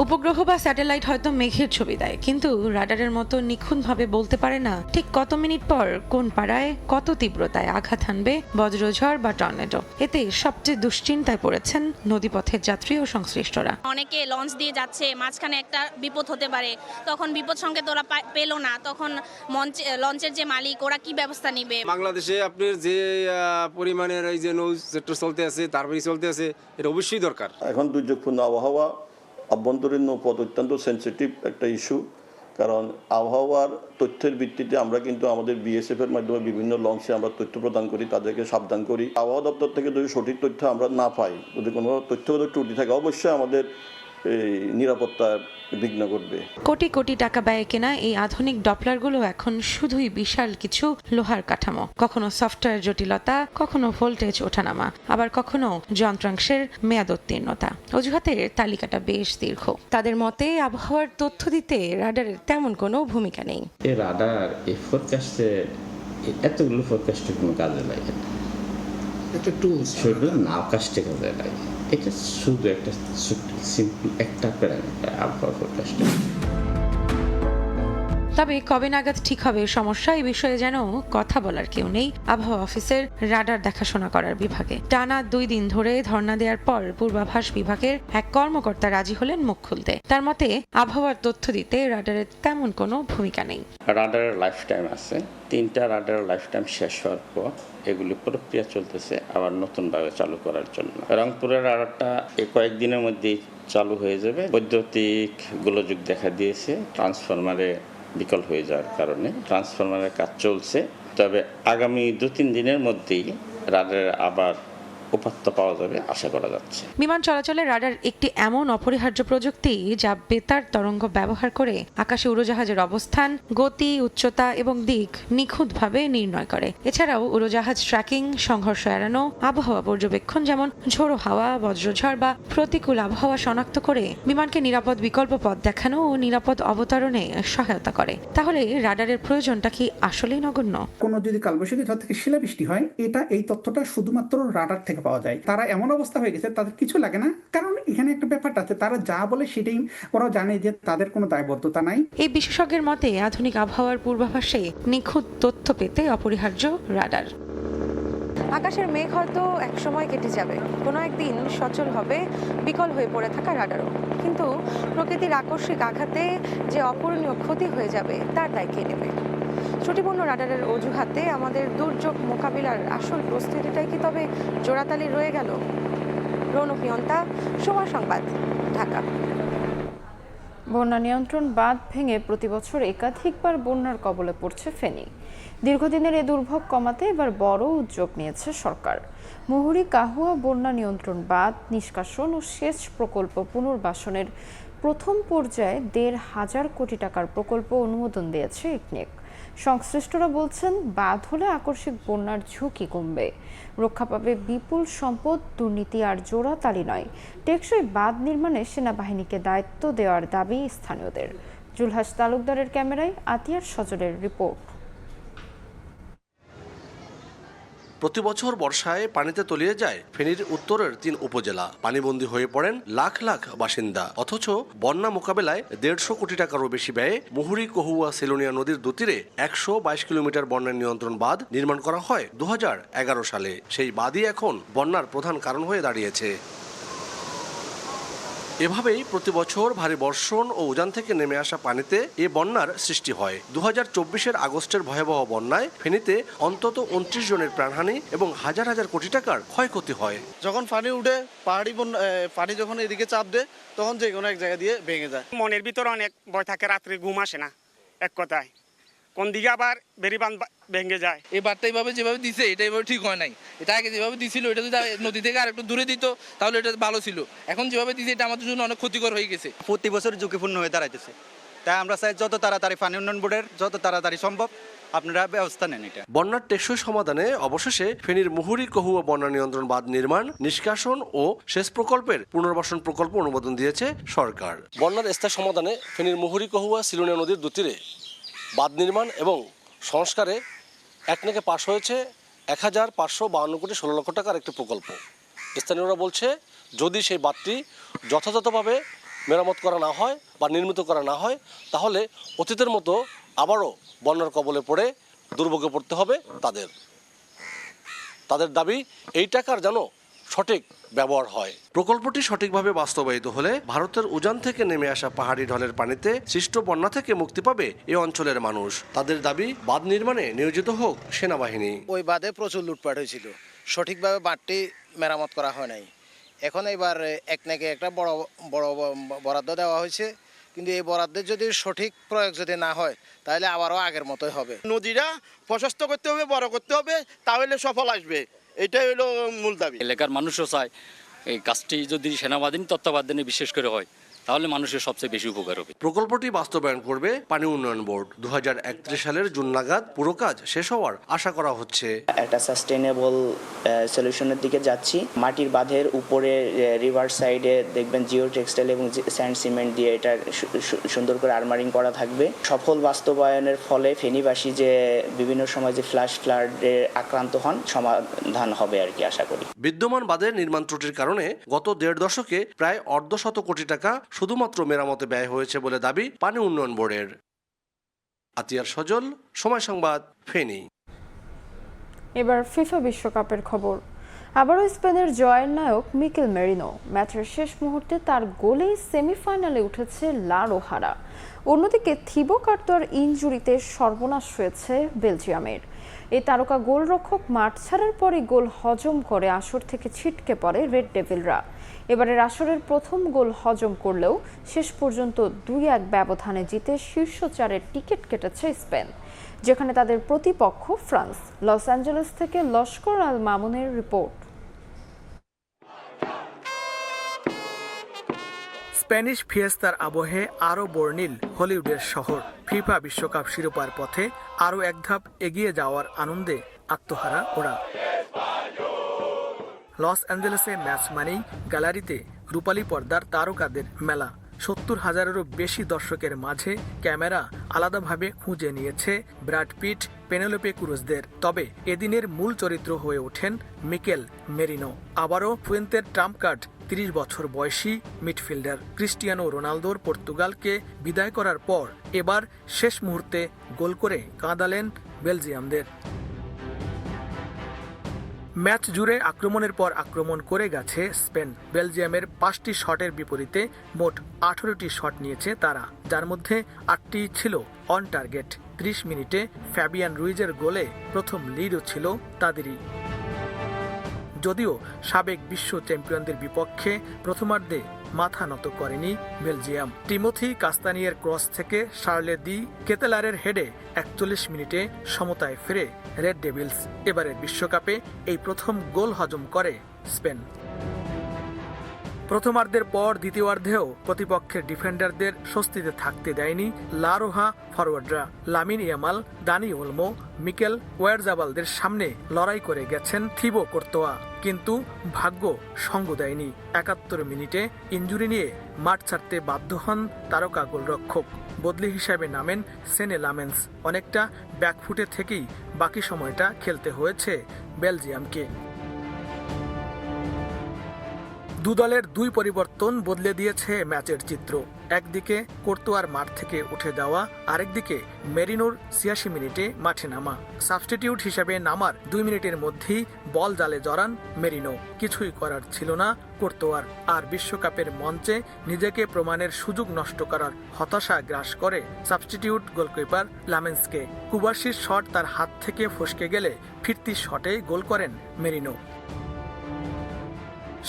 [SPEAKER 23] উপগ্রহ বা স্যাটেলাইট হয়তো মেঘের ছবি দেয়, কিন্তু রাডারের মতো নিখুঁতভাবে বলতে পারে না ঠিক কত মিনিট পর কোন পাড়ায় কত তীব্রতায় আঘাত হানবে বজ্রঝড় বা টর্নেডো। এতে সবচেয়ে দুশ্চিন্তায় পড়েছেন নদীপথের যাত্রী ও সংশ্লিষ্টরা।
[SPEAKER 25] অনেকে লঞ্চ দিয়ে যাচ্ছে, মাঝখানে একটা বিপদ হতে পারে, তখন বিপদ সংকেত ওরা পেল না, তখন লঞ্চের যে মালিক ওরা কি ব্যবস্থা নিবে?
[SPEAKER 24] বাংলাদেশে আপনার যে পরিমাণের এই যে নৌ সেক্টর চলতে আছে, তারপরে চলতে আছে, এটা অবশ্যই দরকার।
[SPEAKER 26] এখন দুর্যোগপূর্ণ আবহাওয়া, আভ্যন্তরীণ নৌপথ অত্যন্ত সেন্সিটিভ একটা ইস্যু, কারণ আবহাওয়ার তথ্যের ভিত্তিতে আমরা কিন্তু আমাদের বিএসএফ এর মাধ্যমে বিভিন্ন লঞ্চে আমরা তথ্য প্রদান করি, তাদেরকে সাবধান করি। আবহাওয়া দপ্তর থেকে যদি সঠিক তথ্য আমরা না পাই, যদি কোনো তথ্যগত ত্রুটি থাকে, অবশ্যই আমাদের নিরাপত্তা বিঘ্ন করবে।
[SPEAKER 23] কোটি কোটি টাকা ব্যয়ে কেনা এই আধুনিক ডপলারগুলো এখন শুধুই বিশাল কিছু লোহার কাঠামো। কখনো সফটওয়্যার জটিলতা, কখনো ভোল্টেজ ওঠানামা, আবার কখনো যন্ত্রাংশের মেয়াদোত্তীর্ণতা। অজুহাতের তালিকাটা বেশ দীর্ঘ। তাদের মতে আবহাওয়ার তথ্য দিতে রাডারের তেমন কোনো ভূমিকা নেই।
[SPEAKER 27] এই রাডার এই ফোরকাস্টে এতগুলো ফোরকাস্টে কোনো কাজে লাগে না, একটা টুলস সেগুলো না কাস্টে কাজে লাগে। এটা শুধু একটা সিম্পল একটা প্যারামিটার আবহাওয়া ফোরকাস্ট।
[SPEAKER 23] তবে কবে নাগাদ ঠিক হবে সমস্যা, এই বিষয়ে যেন কথা বলার কেউ নেই আবহাওয়া অফিসের রাডার দেখাশোনা করার বিভাগে। টানা 2 দিন ধরে ধর্ণা দেওয়ার পর পূর্বাভাস বিভাগের এক কর্মকর্তা রাজি হলেন মুখ খুলতে। তার মতে আবহাওয়ার তথ্য দিতে রাডারের তেমন কোনো ভূমিকা নেই।
[SPEAKER 5] রাডারের লাইফ টাইম আছে, 3টা রাডারের লাইফ টাইম শেষ হওয়ার পর এগুলি প্রক্রিয়া চলতেছে আবার নতুনভাবে চালু করার জন্য। রংপুরের রাডারটা এই কয়েকদিনের মধ্যেই চালু হয়ে যাবে। বৈদ্যুতিক গোলযোগ দেখা দিয়েছে ট্রান্সফরমারে বিকল হয়ে যাওয়ার কারণে, ট্রান্সফরমারের কাজ চলছে। তবে আগামী 2-3 দিনের মধ্যেই রাডারের আবার উপাত্ত পাওয়া যাবে আশা করা যাচ্ছে।
[SPEAKER 23] বিমান চলাচলে রাডার একটি এমন অপরিহার্য প্রযুক্তি যা বেতার তরঙ্গ ব্যবহার করে আকাশে উড়োজাহাজের অবস্থান, গতি, উচ্চতা এবং দিক নিখুঁতভাবে নির্ণয় করে। এছাড়াও উড়োজাহাজ ট্র্যাকিং, সংঘর্ষ এড়ানো, আবহাওয়া পর্যবেক্ষণ যেমন ঝোড়ো হাওয়া, বজ্রঝড় বা প্রতিকূল আবহাওয়া শনাক্ত করে বিমানকে নিরাপদ বিকল্প পথ দেখানো ও নিরাপদ অবতরণে সহায়তা করে। তাহলে রাডারের প্রয়োজনটা কি আসলেই নগণ্য?
[SPEAKER 28] কোনো যদি কালবৈশাখী ঝড় থেকে শিলাবৃষ্টি হয়, এটা এই তথ্যটা শুধুমাত্র রাডার থেকে
[SPEAKER 3] থেকে পাওয়া যায়। তারা এমন অবস্থা হয়ে গেছে তাদের কিছু লাগে না, কারণ এখানে একটা ব্যাপারটা আছে, তারা যা বলে সেটাই ওরা জানে যে তাদের কোনো দায়বদ্ধতা নাই।
[SPEAKER 23] এই বিশেষজ্ঞের মতে আধুনিক আবহাওয়ার পূর্বাভাসে নিখুঁত তথ্য পেতে অপরিহার্য রাডার। আকাশের মেঘ হয়তো একসময় কেটে যাবে, কোনো একদিন সচল হবে বিকল হয়ে পড়ে থাকা রাডারও, কিন্তু প্রকৃতির আকস্মিক আঘাতে যে অপূরণীয় ক্ষতি হয়ে যাবে তার দায় কে নেবে? ত্রুটিপূর্ণ রাডারের অজুহাতে আমাদের দুর্যোগ মোকাবিলার আসল প্রস্তুতিটাই কি তবে জোড়াতালি রয়ে গেল? রৌনক নিয়ন্তা, সময় সংবাদ, ঢাকা।
[SPEAKER 1] বন্যা নিয়ন্ত্রণ বাঁধ ভেঙে প্রতিবছর একাধিকবার বন্যার কবলে পড়ছে ফেনী। দীর্ঘদিনের এ দুর্ভোগ কমাতে এবার বড় উদ্যোগ নিয়েছে সরকার। মুহুরী কাহুয়া বন্যা নিয়ন্ত্রণ বাঁধ নিষ্কাশন ও সেচ প্রকল্প পুনর্বাসনের প্রথম পর্যায়ে 1,500 কোটি টাকার প্রকল্প অনুমোদন দিয়েছে ইকনেক। সংশ্লিষ্টরা বলছেন, বাঁধ হলে আকস্মিক বন্যার ঝুঁকি কমবে, রক্ষা পাবে বিপুল সম্পদ, দুর্নীতি আর জোড়াতালি নয়। টেকসই বাঁধ নির্মাণে সেনাবাহিনীকে দায়িত্ব দেওয়ার দাবি স্থানীয়দের। জুলহাস তালুকদারের ক্যামেরায় আতিয়ার সজলের রিপোর্ট।
[SPEAKER 4] প্রতি বছর বর্ষায় পানিতে তলিয়ে যায় ফেনীর উত্তরের 3 উপজেলা। পানিবন্দী হয়ে পড়েন লাখ লাখ বাসিন্দা। অথচ বন্যা মোকাবেলায় 150 কোটি টাকারও বেশি ব্যয়ে মুহুরী কহুয়া সেলোনিয়া নদীর দুতীরে 122 কিলোমিটার বন্যা নিয়ন্ত্রণ বাঁধ নির্মাণ করা হয় 2011 সালে। সেই বাঁধই এখন বন্যার প্রধান কারণ হয়ে দাঁড়িয়েছে। এভাবেই প্রতি বছর ভারী বর্ষণ ও উজান থেকে নেমে আসা পানিতে এ বন্যার সৃষ্টি হয়। 2024-এর আগস্টের ভয়াবহ বন্যায় ফেনীতে অন্তত 29 জনের প্রাণহানি এবং হাজার হাজার কোটি টাকার ক্ষয়ক্ষতি হয়।
[SPEAKER 6] যখন পানি উঠে পাহাড়ি পানি যখন এদিকে চাপ দেয় তখন যে কোনো এক জায়গা দিয়ে ভেঙে যায়।
[SPEAKER 7] মনের ভিতরে অনেক ভয় থাকে, রাত্রে ঘুম আসে না, এক কথায় কোন দিকে আবার বেরিবান ভেঙে যায়।
[SPEAKER 8] এই বারটা এইভাবে যেভাবে দিছে এটা এইভাবে ঠিক হয় নাই। এটা আগে যেভাবে দিছিল এটা যদি নদী থেকে আর একটু দূরে দিত তাহলে এটা ভালো ছিল। এখন যেভাবে দিছে এটা আমাদের জন্য অনেক ক্ষতিকর হয়ে গেছে।
[SPEAKER 9] প্রতি বছর ঝুঁকিপূর্ণ হয়ে দাঁড়াইতেছে। তাই আমরা চাই যত তাড়াতাড়ি পানি উন্নয়ন বোর্ডের যত তাড়াতাড়ি সম্ভব আপনারা ব্যবস্থা নেন। এটা
[SPEAKER 4] বন্যার টেকসই সমাধানে অবশেষে ফেনীর মুহুরী কহুয়া বন্যা নিয়ন্ত্রণ বাঁধ নির্মাণ, নিষ্কাশন ও সেচ প্রকল্পের পুনর্বাসন প্রকল্প অনুমোদন দিয়েছে সরকার। বন্যার স্থায়ী সমাধানে ফেনীর মুহুরী কহুয়া সেলোনিয়া নদীর দুতীরে বাঁধ নির্মাণ এবং সংস্কারে একনেকে পাশ হয়েছে 1,552 কোটি 16 লক্ষ টাকার একটি প্রকল্প। স্থানীয়রা বলছে, যদি সেই বাঁধটি যথাযথভাবে মেরামত করা না হয় বা নির্মিত করা না হয় তাহলে অতীতের মতো আবারও বন্যার কবলে পড়ে দুর্ভোগে পড়তে হবে তাদের দাবি এই টাকার যেন সঠিক ব্যবহার হয়। প্রকল্পটি সঠিকভাবে বাস্তবায়িত হলে ভারতের উজান থেকে নেমে আসা পাহাড়ি ঢলের পানিতে সৃষ্ট বন্যা থেকে মুক্তি পাবে এই অঞ্চলের মানুষ। তাদের দাবি, বাঁধ নির্মাণে নিয়োজিত হোক সেনাবাহিনী।
[SPEAKER 6] ওই বাঁধে প্রচুর লুটপাট হয়েছিল, সঠিকভাবে বাঁধটি মেরামত করা হয় নাই। এখন এবার একনাকে একটা বড় বড় বরাদ্দ দেওয়া হয়েছে, কিন্তু এই বরাদ্দের যদি সঠিক প্রয়োগ যদি না হয় তাহলে আবারও আগের মতোই হবে।
[SPEAKER 7] নদীটা প্রশস্ত করতে হবে, বড় করতে হবে, তাহলে সফল আসবে। এটাই হলো মূল দাবি।
[SPEAKER 10] এলাকার মানুষও চায় এই কাজটি যদি সেনাবাহিনী তত্ত্বাবধানে বিশেষ করে হয় তাহলে মানুষের সবচেয়ে বেশি উপকার হবে।
[SPEAKER 4] প্রকল্পটি বাস্তবায়ন করবে পানি উন্নয়ন বোর্ড। 2031 সালের জুন নাগাদ পুরো কাজ শেষ হওয়ার আশা করা হচ্ছে।
[SPEAKER 28] একটা সাস্টেইনেবল সলিউশনের দিকে যাচ্ছি। মাটির বাঁধের উপরে রিভার সাইডে দেখবেন জিও টেক্সটাইল এবং স্যান্ড সিমেন্ট দিয়ে এটা সুন্দর করে আর্মারিং করা থাকবে। সফল বাস্তবায়নের ফলে ফেনীবাসী যে বিভিন্ন সময় যে ফ্লাডে আক্রান্ত হন সমাধান হবে আর কি আশা করি।
[SPEAKER 4] বিদ্যমান বাঁধের নির্মাণ ত্রুটির কারণে গত 1.5 দশকে প্রায় 1.5 কোটি টাকা শুধুমাত্র মেরামতে ব্যয় হয়েছে বলে দাবি পানি উন্নয়ন বোর্ডের। আতিয়ার সজল, সময় সংবাদ, ফেনী।
[SPEAKER 1] এবার ফিফা বিশ্বকাপের খবর। আবারও স্পেনের জয়ের নায়ক মিকেল মেরিনো। ম্যাচের শেষ মুহূর্তে তার গোলেই সেমিফাইনালে উঠেছে লা রোহারা। অন্যদিকে থিবো কার্তোয়ার ইনজুরিতে সর্বনাশ হয়েছে বেলজিয়ামের। এই তারকা গোলরক্ষক মাঠ ছাড়ার পরই গোল হজম করে আসর থেকে ছিটকে পড়ে রেড ডেভিলরা। এবারের আসরের প্রথম গোল হজম করলেও শেষ পর্যন্ত 2-1 ব্যবধানে জিতে শীর্ষ 4-এর টিকিট কেটেছে স্পেন, যেখানে তাদের প্রতিপক্ষ ফ্রান্স। লস অ্যাঞ্জেলেস থেকে লস্কর আল মামুনের রিপোর্ট।
[SPEAKER 29] স্প্যানিশ ফিয়েস্তার আবহে আরও বর্ণিল হলিউডের শহর। ফিফা বিশ্বকাপ শিরোপার পথে আরও এক ধাপ এগিয়ে যাওয়ার আনন্দে আত্মহারা ওরা। লস অ্যাঞ্জেলেসে ম্যাচ মানেই গ্যালারিতে রূপালী পর্দার তারকাদের মেলা। 70,000-এরও বেশি দর্শকের মাঝে ক্যামেরা আলাদাভাবে খুঁজে নিয়েছে ব্র্যাড পিট, পেনেলোপে ক্রুজদের। তবে এদিনের মূল চরিত্র হয়ে ওঠেন মিকেল মেরিনো। আবারও ফুয়েন্তের ট্রাম্প কার্ড 30 বছর বয়সী মিডফিল্ডার ক্রিস্টিয়ানো রোনালদোর পর্তুগালকে বিদায় করার পর এবার শেষ মুহূর্তে গোল করে কাঁদালেন বেলজিয়ামদের। ম্যাচ জুড়ে আক্রমণের পর আক্রমণ করে গেছে স্পেন। বেলজিয়ামের 5টি শটের বিপরীতে মোট 18টি শট নিয়েছে তারা, যার মধ্যে 8টি ছিল অন টার্গেট। 30 মিনিটে ফ্যাবিয়ান রুইজের গোলে প্রথম লিডও ছিল তাদেরই। যদিও সাবেক বিশ্ব চ্যাম্পিয়নদের বিপক্ষে প্রথমার্ধে মাথা নত করেনি বেলজিয়াম। টিমোথি কাস্তানিয়ের ক্রস থেকে শার্লে দি কেতেলারের হেডে 41 মিনিটে সমতায় ফেরে রেড ডেভিলস। এবারের বিশ্বকাপে এই প্রথম গোল হজম করে স্পেন। প্রথমার্ধের পর দ্বিতীয়ার্ধেও প্রতিপক্ষের ডিফেন্ডারদের স্বস্তিতে থাকতে দেয়নি লা রোহা ফরওয়ার্ডরা। Lamine Yamal, Dani Olmo, Mikel ওয়ারজাবালদের সামনে লড়াই করে গেছেন থিবো কোর্তোয়া, কিন্তু ভাগ্য সঙ্গ দেয়নি। 71 মিনিটে ইনজুরি নিয়ে মাঠ ছাড়তে বাধ্য হন তারকা গোলরক্ষক। বদলি হিসাবে নামেন সেনে লামেন্স। অনেকটা ব্যাকফুটে থেকেই বাকি সময়টা খেলতে হয়েছে বেলজিয়ামকে। দু দলের দুই পরিবর্তন বদলে দিয়েছে ম্যাচের চিত্র। একদিকে কোর্তোয়ার মাঠ থেকে উঠে যাওয়া, আরেকদিকে মেরিনোর 86 মিনিটে মাঠে নামা। সাবস্টিটিউট হিসেবে নামার 2 মিনিটের মধ্যেই বল জালে জড়ান মেরিনো। কিছুই করার ছিল না কোর্তোয়ার। আর বিশ্বকাপের মঞ্চে নিজেকে প্রমাণের সুযোগ নষ্ট করার হতাশা গ্রাস করে সাবস্টিটিউট গোলকিপার লামেন্সকে। কুবাসির শট তার হাত থেকে ফসকে গেলে ফিরতি শটে গোল করেন মেরিনো।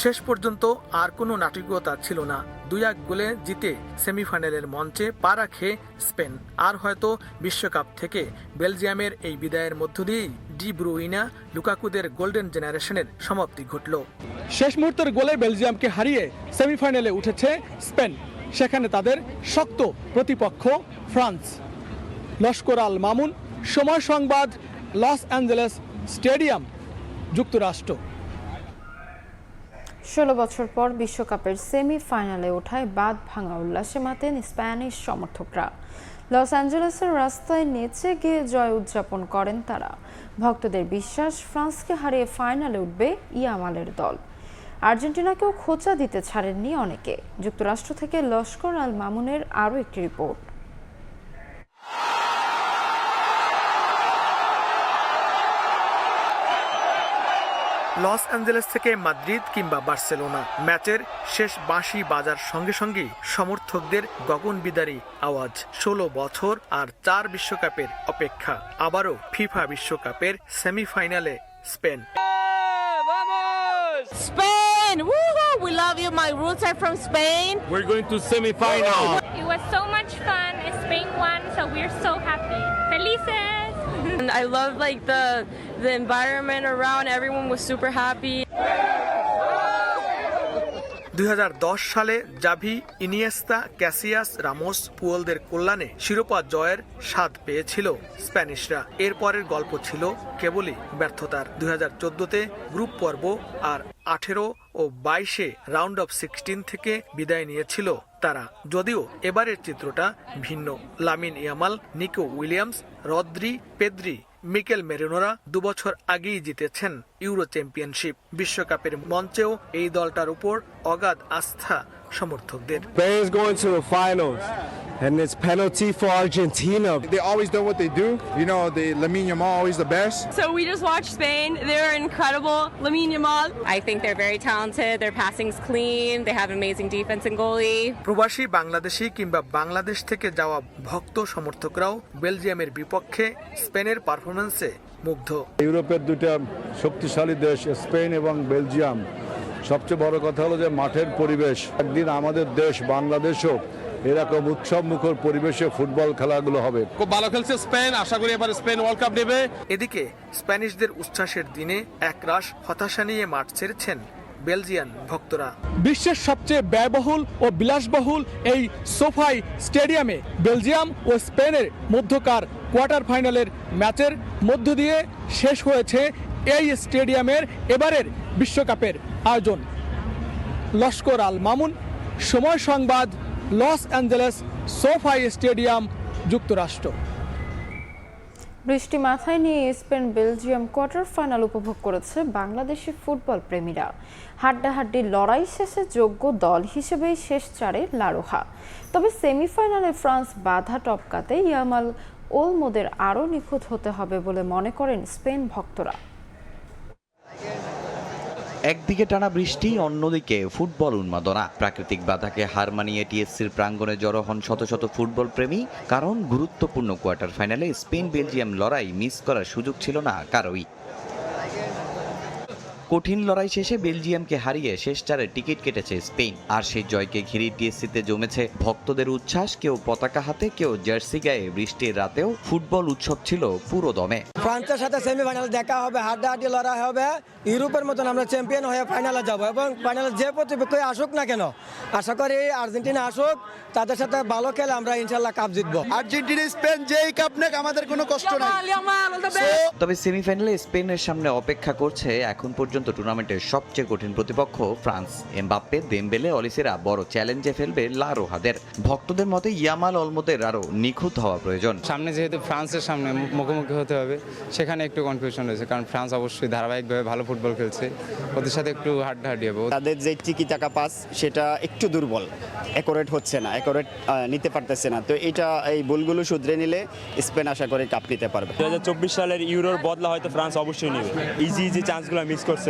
[SPEAKER 29] শেষ পর্যন্ত আর কোনো নাটকীয়তা ছিল না। 2-1 গোলে জিতে সেমিফাইনালের মঞ্চে পা রাখে স্পেন। আর হয়তো বিশ্বকাপ থেকে বেলজিয়ামের এই বিদায়ের মধ্য দিয়েই ডি ব্রুইনা, লুকাকুদের গোল্ডেন জেনারেশনের সমাপ্তি ঘটল। শেষ মুহূর্তের গোলে বেলজিয়ামকে হারিয়ে সেমিফাইনালে উঠেছে স্পেন। সেখানে তাদের শক্ত প্রতিপক্ষ ফ্রান্স। লস্কর আল মামুন, সময় সংবাদ, লস অ্যাঞ্জেলেস স্টেডিয়াম, যুক্তরাষ্ট্র।
[SPEAKER 1] 16 বছর পর বিশ্বকাপের সেমিফাইনালে ওঠায় বাঁধ ভাঙা উল্লাসে মাতেন স্প্যানিশ সমর্থকরা। লস অ্যাঞ্জেলেসের রাস্তায় নেচে গিয়ে জয় উদযাপন করেন তারা। ভক্তদের বিশ্বাস, ফ্রান্সকে হারিয়ে ফাইনালে উঠবে ইয়ামালের দল। আর্জেন্টিনাকেও খোঁচা দিতে ছাড়েননি অনেকে। যুক্তরাষ্ট্র থেকে লস্কর আল মামুনের আরও একটি রিপোর্ট।
[SPEAKER 29] লস অ্যাঞ্জেলেস থেকে মাদ্রিদ কিংবা বার্সেলোনা, ম্যাচের শেষ বাঁশি বাজার সঙ্গে সঙ্গেই সমর্থকদের গগনবিদারী আওয়াজ। 16 বছর আর 4 বিশ্বকাপের অপেক্ষা। আবারও ফিফা বিশ্বকাপের সেমিফাইনালে Spain.
[SPEAKER 11] Spain! Woohoo! We love you. My roots are from Spain.
[SPEAKER 12] We're going to semi-final.
[SPEAKER 25] It was so much fun. Spain won, so we're so happy. Felices!
[SPEAKER 11] And I love like the environment around. Everyone was super happy.
[SPEAKER 29] 2010 সালে Xavi, Iniesta, Cassius, Ramos, পুয়োলদের কল্যাণে শিরোপা জয়ের স্বাদ পেয়েছিল স্প্যানিশরা। এরপরের গল্প ছিল কেবলই ব্যর্থতার। 2014-তে গ্রুপ পর্ব আর 18 ও 22-এ রাউন্ড অফ 16 থেকে বিদায় নিয়েছিল তারা। যদিও এবারের চিত্রটা ভিন্ন। Lamine Yamal, Nico Williams, Rodri, Pedri, Mikel মেরিনোরা 2 বছর আগেই জিতেছেন ইউরো চ্যাম্পিয়নশিপ। বিশ্বকাপের মঞ্চেও এই দলটার উপর অগাধ আস্থা সমর্থকদের।
[SPEAKER 12] Spain is going to the finals, and it's penalty for Argentina.
[SPEAKER 13] They always do what they do. You know, Lamine Yamal always the best.
[SPEAKER 11] So we just watched Spain. They're incredible. Lamine Yamal. I think they're very talented. Their passing's clean. They have amazing defense and goalie.
[SPEAKER 29] প্রবাসী বাংলাদেশি কিংবা বাংলাদেশ থেকে যাওয়া ভক্ত সমর্থকরাও বেলজিয়ামের বিপক্ষে স্পেনের পারফরম্যান্সে মুগ্ধ।
[SPEAKER 12] ইউরোপের দুটা শক্তিশালী দেশ স্পেন এবং বেলজিয়াম। সবচেয়ে বড় কথা হলো যে মাঠের পরিবেশ। একদিন আমাদের দেশ বাংলাদেশও এরকম উৎসব মুখর পরিবেশে ফুটবল খেলাগুলো হবে। খুব ভালো খেলছে স্পেন, আশা করি এবার স্পেন ওয়ার্ল্ড কাপ নেবে।
[SPEAKER 29] এদিকে স্প্যানিশদের উচ্ছ্বাসের দিনে একরাশ হতাশা নিয়ে মাঠ ছেড়েছেন বেলজিয়ান ভক্তরা। বিশ্বের সবচেয়ে ব্যয়বহুল ও বিলাসবহুল এই সোফাই স্টেডিয়ামে বেলজিয়াম ও স্পেনের মধ্যকার কোয়ার্টার ফাইনালের ম্যাচের মধ্য দিয়ে শেষ হয়েছে এই স্টেডিয়ামের এবারের বিশ্বকাপের আয়োজন। লস্কর আল মামুন, সময় সংবাদ, লস অ্যাঞ্জেলেস সোফাই স্টেডিয়াম, যুক্তরাষ্ট্র।
[SPEAKER 1] বৃষ্টি মাথায় নিয়ে স্পেন বেলজিয়াম কোয়ার্টার ফাইনাল উপভোগ করেছে বাংলাদেশি ফুটবল প্রেমীরা। হাড্ডাহাড্ডি লড়াই শেষে যোগ্য দল হিসেবেই শেষ চারে লা রোজা। তবে সেমিফাইনালে ফ্রান্স বাধা টপকাতে ইয়ামাল ওলমোদের আরও নিখুঁত হতে হবে বলে মনে করেন স্পেন ভক্তরা।
[SPEAKER 14] একদিকে টানা বৃষ্টি, অন্যদিকে ফুটবল উন্মাদনা। প্রাকৃতিক বাধাকে হার মানিয়ে টিএসসির প্রাঙ্গণে জড়ো হন শত শত ফুটবল প্রেমী। কারণ গুরুত্বপূর্ণ কোয়ার্টার ফাইনালে স্পেন বেলজিয়াম লড়াই মিস করার সুযোগ ছিল না কারোই। কঠিন লড়াই শেষে বেলজিয়ামকে হারিয়ে শেষ চারে টিকিট কেটেছে স্পেন। আর সেই জয়কে ঘিরে টিএসসিতে জমেছে ভক্তদের উচ্ছ্বাস। কেউ পতাকা হাতে, কেউ জার্সি গায়ে। বৃষ্টির রাতেও ফুটবল উৎসব ছিল পুরো দমে।
[SPEAKER 15] ফ্রান্সের সাথে সেমিফাইনালে দেখা হবে, হাড্ডাহাড্ডি লড়াই হবে। ইউরোপের মতন আমরা চ্যাম্পিয়ন হয়ে ফাইনালে যাব এবং ফাইনালে যে প্রতিপক্ষই আসুক না কেন, আশা করি আর্জেন্টিনা আসুক, তাদের সাথে ভালো খেলে আমরা ইনশাল্লাহ কাপ জিতবো।
[SPEAKER 16] আর্জেন্টিনা স্পেন যেই কাপ নেক আমাদের কোনো কষ্ট নাই।
[SPEAKER 14] তবে সেমিফাইনালে স্পেনের সামনে অপেক্ষা করছে এখন পর্যন্ত টুর্নামেন্টের সবচেয়ে কঠিন প্রতিপক্ষ ফ্রান্স। এমবাপ্পে, দেমবেলে, অলিসেরা বড় চ্যালেঞ্জে ফেলবে লা রোজাদের। ভক্তদের মতে ইয়ামাল অলমোদের আরও নিখুঁত হওয়া প্রয়োজন।
[SPEAKER 17] সামনে যেহেতু ফ্রান্সের সামনে মুখোমুখি হতে হবে, সেখানে একটু কনফিউশন রয়েছে, কারণ ফ্রান্স অবশ্যই ধারাবাহিকভাবে ভালো ফুটবল খেলছে, ওদের সাথে একটু হাড্ডাহাড্ডি হবে।
[SPEAKER 18] তাদের যে টিকি টাকা পাস সেটা একটু দুর্বল, অ্যাকোরেট হচ্ছে না, অ্যাকোরেট নিতে পারতেছে না। তো এটা এই ভুলগুলো শুধরে নিলে স্পেন আশা করে কাপ নিতে পারবে।
[SPEAKER 19] 2024 সালের ইউরোর বদলা হয়তো ফ্রান্স অবশ্যই নেবে। ইজি চান্সগুলো মিস করছে,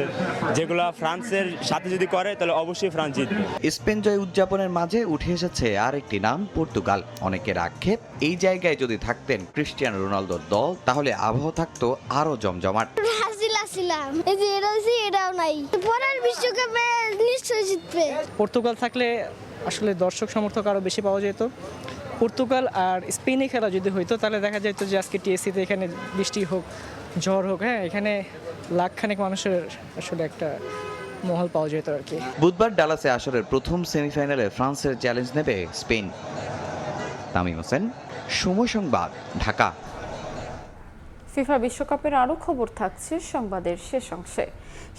[SPEAKER 19] যেগুলো ফ্রান্সের সাথে যদি করে তাহলে অবশ্যই ফ্রান্স জিতবে।
[SPEAKER 14] স্পেন জয় উদযাপনের মাঝে উঠে এসেছে আরেকটি নাম, পর্তুগাল। অনেকের আক্ষেপ, এই জায়গায় যদি থাকতেন ক্রিস্টিয়ানো রোনালদোর দল, তাহলে আবহাওয়া থাকতো আরো জমজমাট।
[SPEAKER 20] এটাও নাই, পরের বিশ্বকাপে নিশ্চয়ই জিতবে।
[SPEAKER 29] পর্তুগাল থাকলে আসলে দর্শক সমর্থক আরও বেশি পাওয়া যেত। পর্তুগাল আর স্পেনে খেলা যদি হইতো তাহলে দেখা যেত যে আজকে টিএসসিতে এখানে বৃষ্টি হোক, ঝড় হোক, হ্যাঁ, এখানে লাখখানেক মানুষের আসলে একটা মহল পাওয়া যেত আর কি।
[SPEAKER 14] বুধবার ডালাসে আসরের প্রথম সেমিফাইনালে ফ্রান্সের চ্যালেঞ্জ নেবে স্পেন। তামিম হোসেন, সময় সংবাদ, ঢাকা।
[SPEAKER 1] ফিফা বিশ্বকাপের আরও খবর থাকছে সংবাদের শেষ অংশে।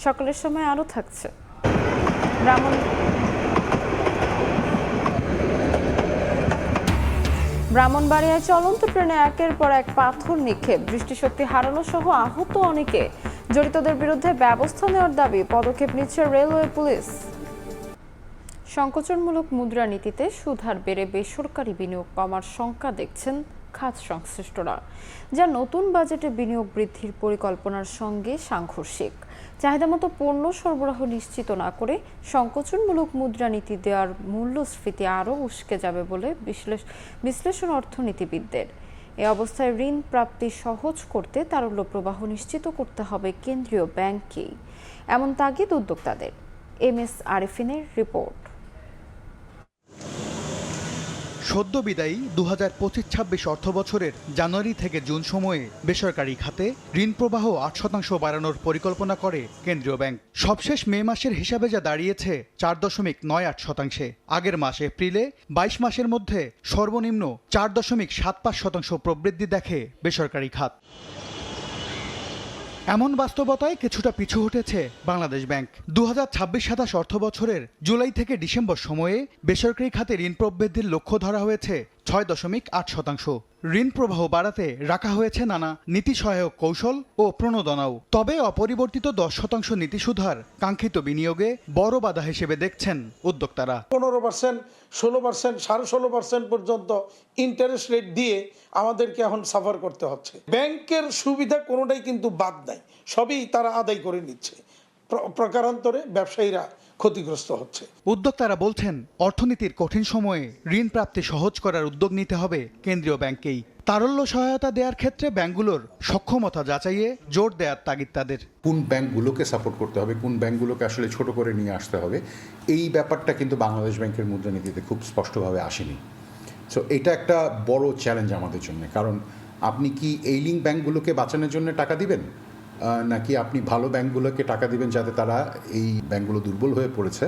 [SPEAKER 1] সকালের সময় আরও থাকছে ব্রাহ্মণবাড়িয়ায় চলন্ত ট্রেনে একের পর এক পাথর নিক্ষেপ, দৃষ্টিশক্তি হারানো সহ আহত অনেকে। জড়িতদের বিরুদ্ধে ব্যবস্থা নেওয়ার দাবি, পদক্ষেপ নিচ্ছে রেলওয়ে পুলিশ। সংকোচনমূলক মুদ্রানীতিতে সুদহার বেড়ে বেসরকারি বিনিয়োগ কমার শঙ্কা দেখছেন খাত সংশ্লিষ্টরা, যা নতুন বাজেটে বিনিয়োগ বৃদ্ধির পরিকল্পনার সঙ্গে সাংঘর্ষিক। চাহিদামতো পণ্য সরবরাহ নিশ্চিত না করে সংকোচনমূলক মুদ্রানীতি দেওয়ার মূল্যস্ফীতি আরও উস্কে যাবে বলে বিশ্লেষণ অর্থনীতিবিদদের। এ অবস্থায় ঋণ প্রাপ্তি সহজ করতে তারল্য প্রবাহ নিশ্চিত করতে হবে কেন্দ্রীয় ব্যাংককেই, এমন তাগিদ উদ্যোক্তাদের। MS আরিফিনের রিপোর্ট।
[SPEAKER 21] সদ্য বিদায়ী 2025-26 অর্থ বছরের জানুয়ারি থেকে জুন সময়ে বেসরকারি খাতে ঋণ প্রবাহ 8% বাড়ানোর পরিকল্পনা করে কেন্দ্রীয় ব্যাংক। সবশেষ মে মাসের হিসাবে যা দাঁড়িয়েছে 4.98%। আগের মাস এপ্রিলে 22 মাসের মধ্যে সর্বনিম্ন 4.75% প্রবৃদ্ধি দেখে বেসরকারি খাত। এমন বাস্তবতায় কিছুটা পিছু হটেছে বাংলাদেশ ব্যাংক। 2026-27 অর্থ বছরের জুলাই থেকে ডিসেম্বর সময়ে বেসরকারি খাতে ঋণ প্রবৃদ্ধির লক্ষ্য ধরা হয়েছে 6.8%। ঋণ প্রবাহ বাড়াতে রাখা হয়েছে নানা নীতি সহায়ক কৌশল ও প্রণোদনাও। তবে অপরিবর্তিত 10% নীতি সুধার কাঙ্ক্ষিত বিনিয়োগে বড় বাধা হিসেবে দেখছেন উদ্যোক্তারা।
[SPEAKER 22] 15%, 16%, 16.5% পর্যন্ত ইন্টারেস্ট রেট দিয়ে আমাদেরকে এখন সাফার করতে হচ্ছে। ব্যাংকের সুবিধা কোনোটাই কিন্তু বাদ নাই, সবই তারা আদায় করে নিচ্ছে। প্রকারান্তরে ব্যবসায়ীরা ক্ষতিগ্রস্ত হচ্ছে।
[SPEAKER 21] উদ্যোক্তারা বলছেন, অর্থনীতির কঠিন সময়ে ঋণ প্রাপ্তি সহজ করার উদ্যোগ নিতে হবে কেন্দ্রীয় ব্যাংককেই। তারল্য সহায়তা দেওয়ার ক্ষেত্রে ব্যাংকগুলোর সক্ষমতা যাচাইয়ে জোর দেওয়ার তাগিদ তাদের।
[SPEAKER 30] কোন ব্যাংকগুলোকে সাপোর্ট করতে হবে, কোন ব্যাংকগুলোকে আসলে ছোট করে নিয়ে আসতে হবে, এই ব্যাপারটা কিন্তু বাংলাদেশ ব্যাংকের মুদ্রানীতিতে খুব স্পষ্টভাবে আসেনি। সো এটা একটা বড় চ্যালেঞ্জ আমাদের জন্য। কারণ আপনি কি এইলিং ব্যাংকগুলোকে বাঁচানোর জন্য টাকা দিবেন, নাকি আপনি ভালো ব্যাংকগুলোকে টাকা দিবেন যাতে তারা, এই ব্যাংকগুলো দুর্বল হয়ে পড়েছে,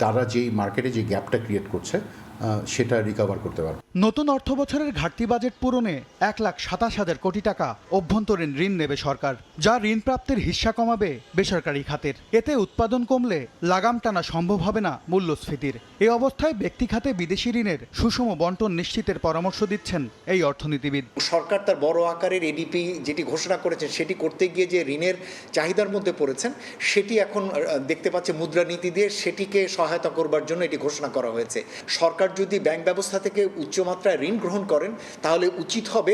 [SPEAKER 30] তারা যেই মার্কেটে যে গ্যাপটা ক্রিয়েট করছে সেটা রিকভার করতে পারবো।
[SPEAKER 21] নতুন অর্থ বছরের ঘাটতি বাজেট পূরণে 1,27,000 কোটি টাকা অভ্যন্তরীণ ঋণ নেবে সরকার, যা ঋণ প্রাপ্তির হিস্যা কমাবে বেসরকারি খাতের। এতে উৎপাদন কমলে লাগাম টানা সম্ভব হবে না মূল্যস্ফীতির। এই অবস্থায় ব্যক্তি খাতে বিদেশি ঋণের সুষম বন্টন নিশ্চিতের পরামর্শ দিচ্ছেন এই অর্থনীতিবিদ।
[SPEAKER 2] সরকার তার বড় আকারের এডিপি যেটি ঘোষণা করেছেন সেটি করতে গিয়ে যে ঋণের চাহিদার মধ্যে পড়েছেন সেটি এখন দেখতে পাচ্ছে মুদ্রানীতি দিয়ে সেটিকে সহায়তা করবার জন্য এটি ঘোষণা করা হয়েছে। সরকার যদি ব্যাংক ব্যবস্থা থেকে উচ্চমাত্রায় ঋণ গ্রহণ করেন তাহলে উচিত হবে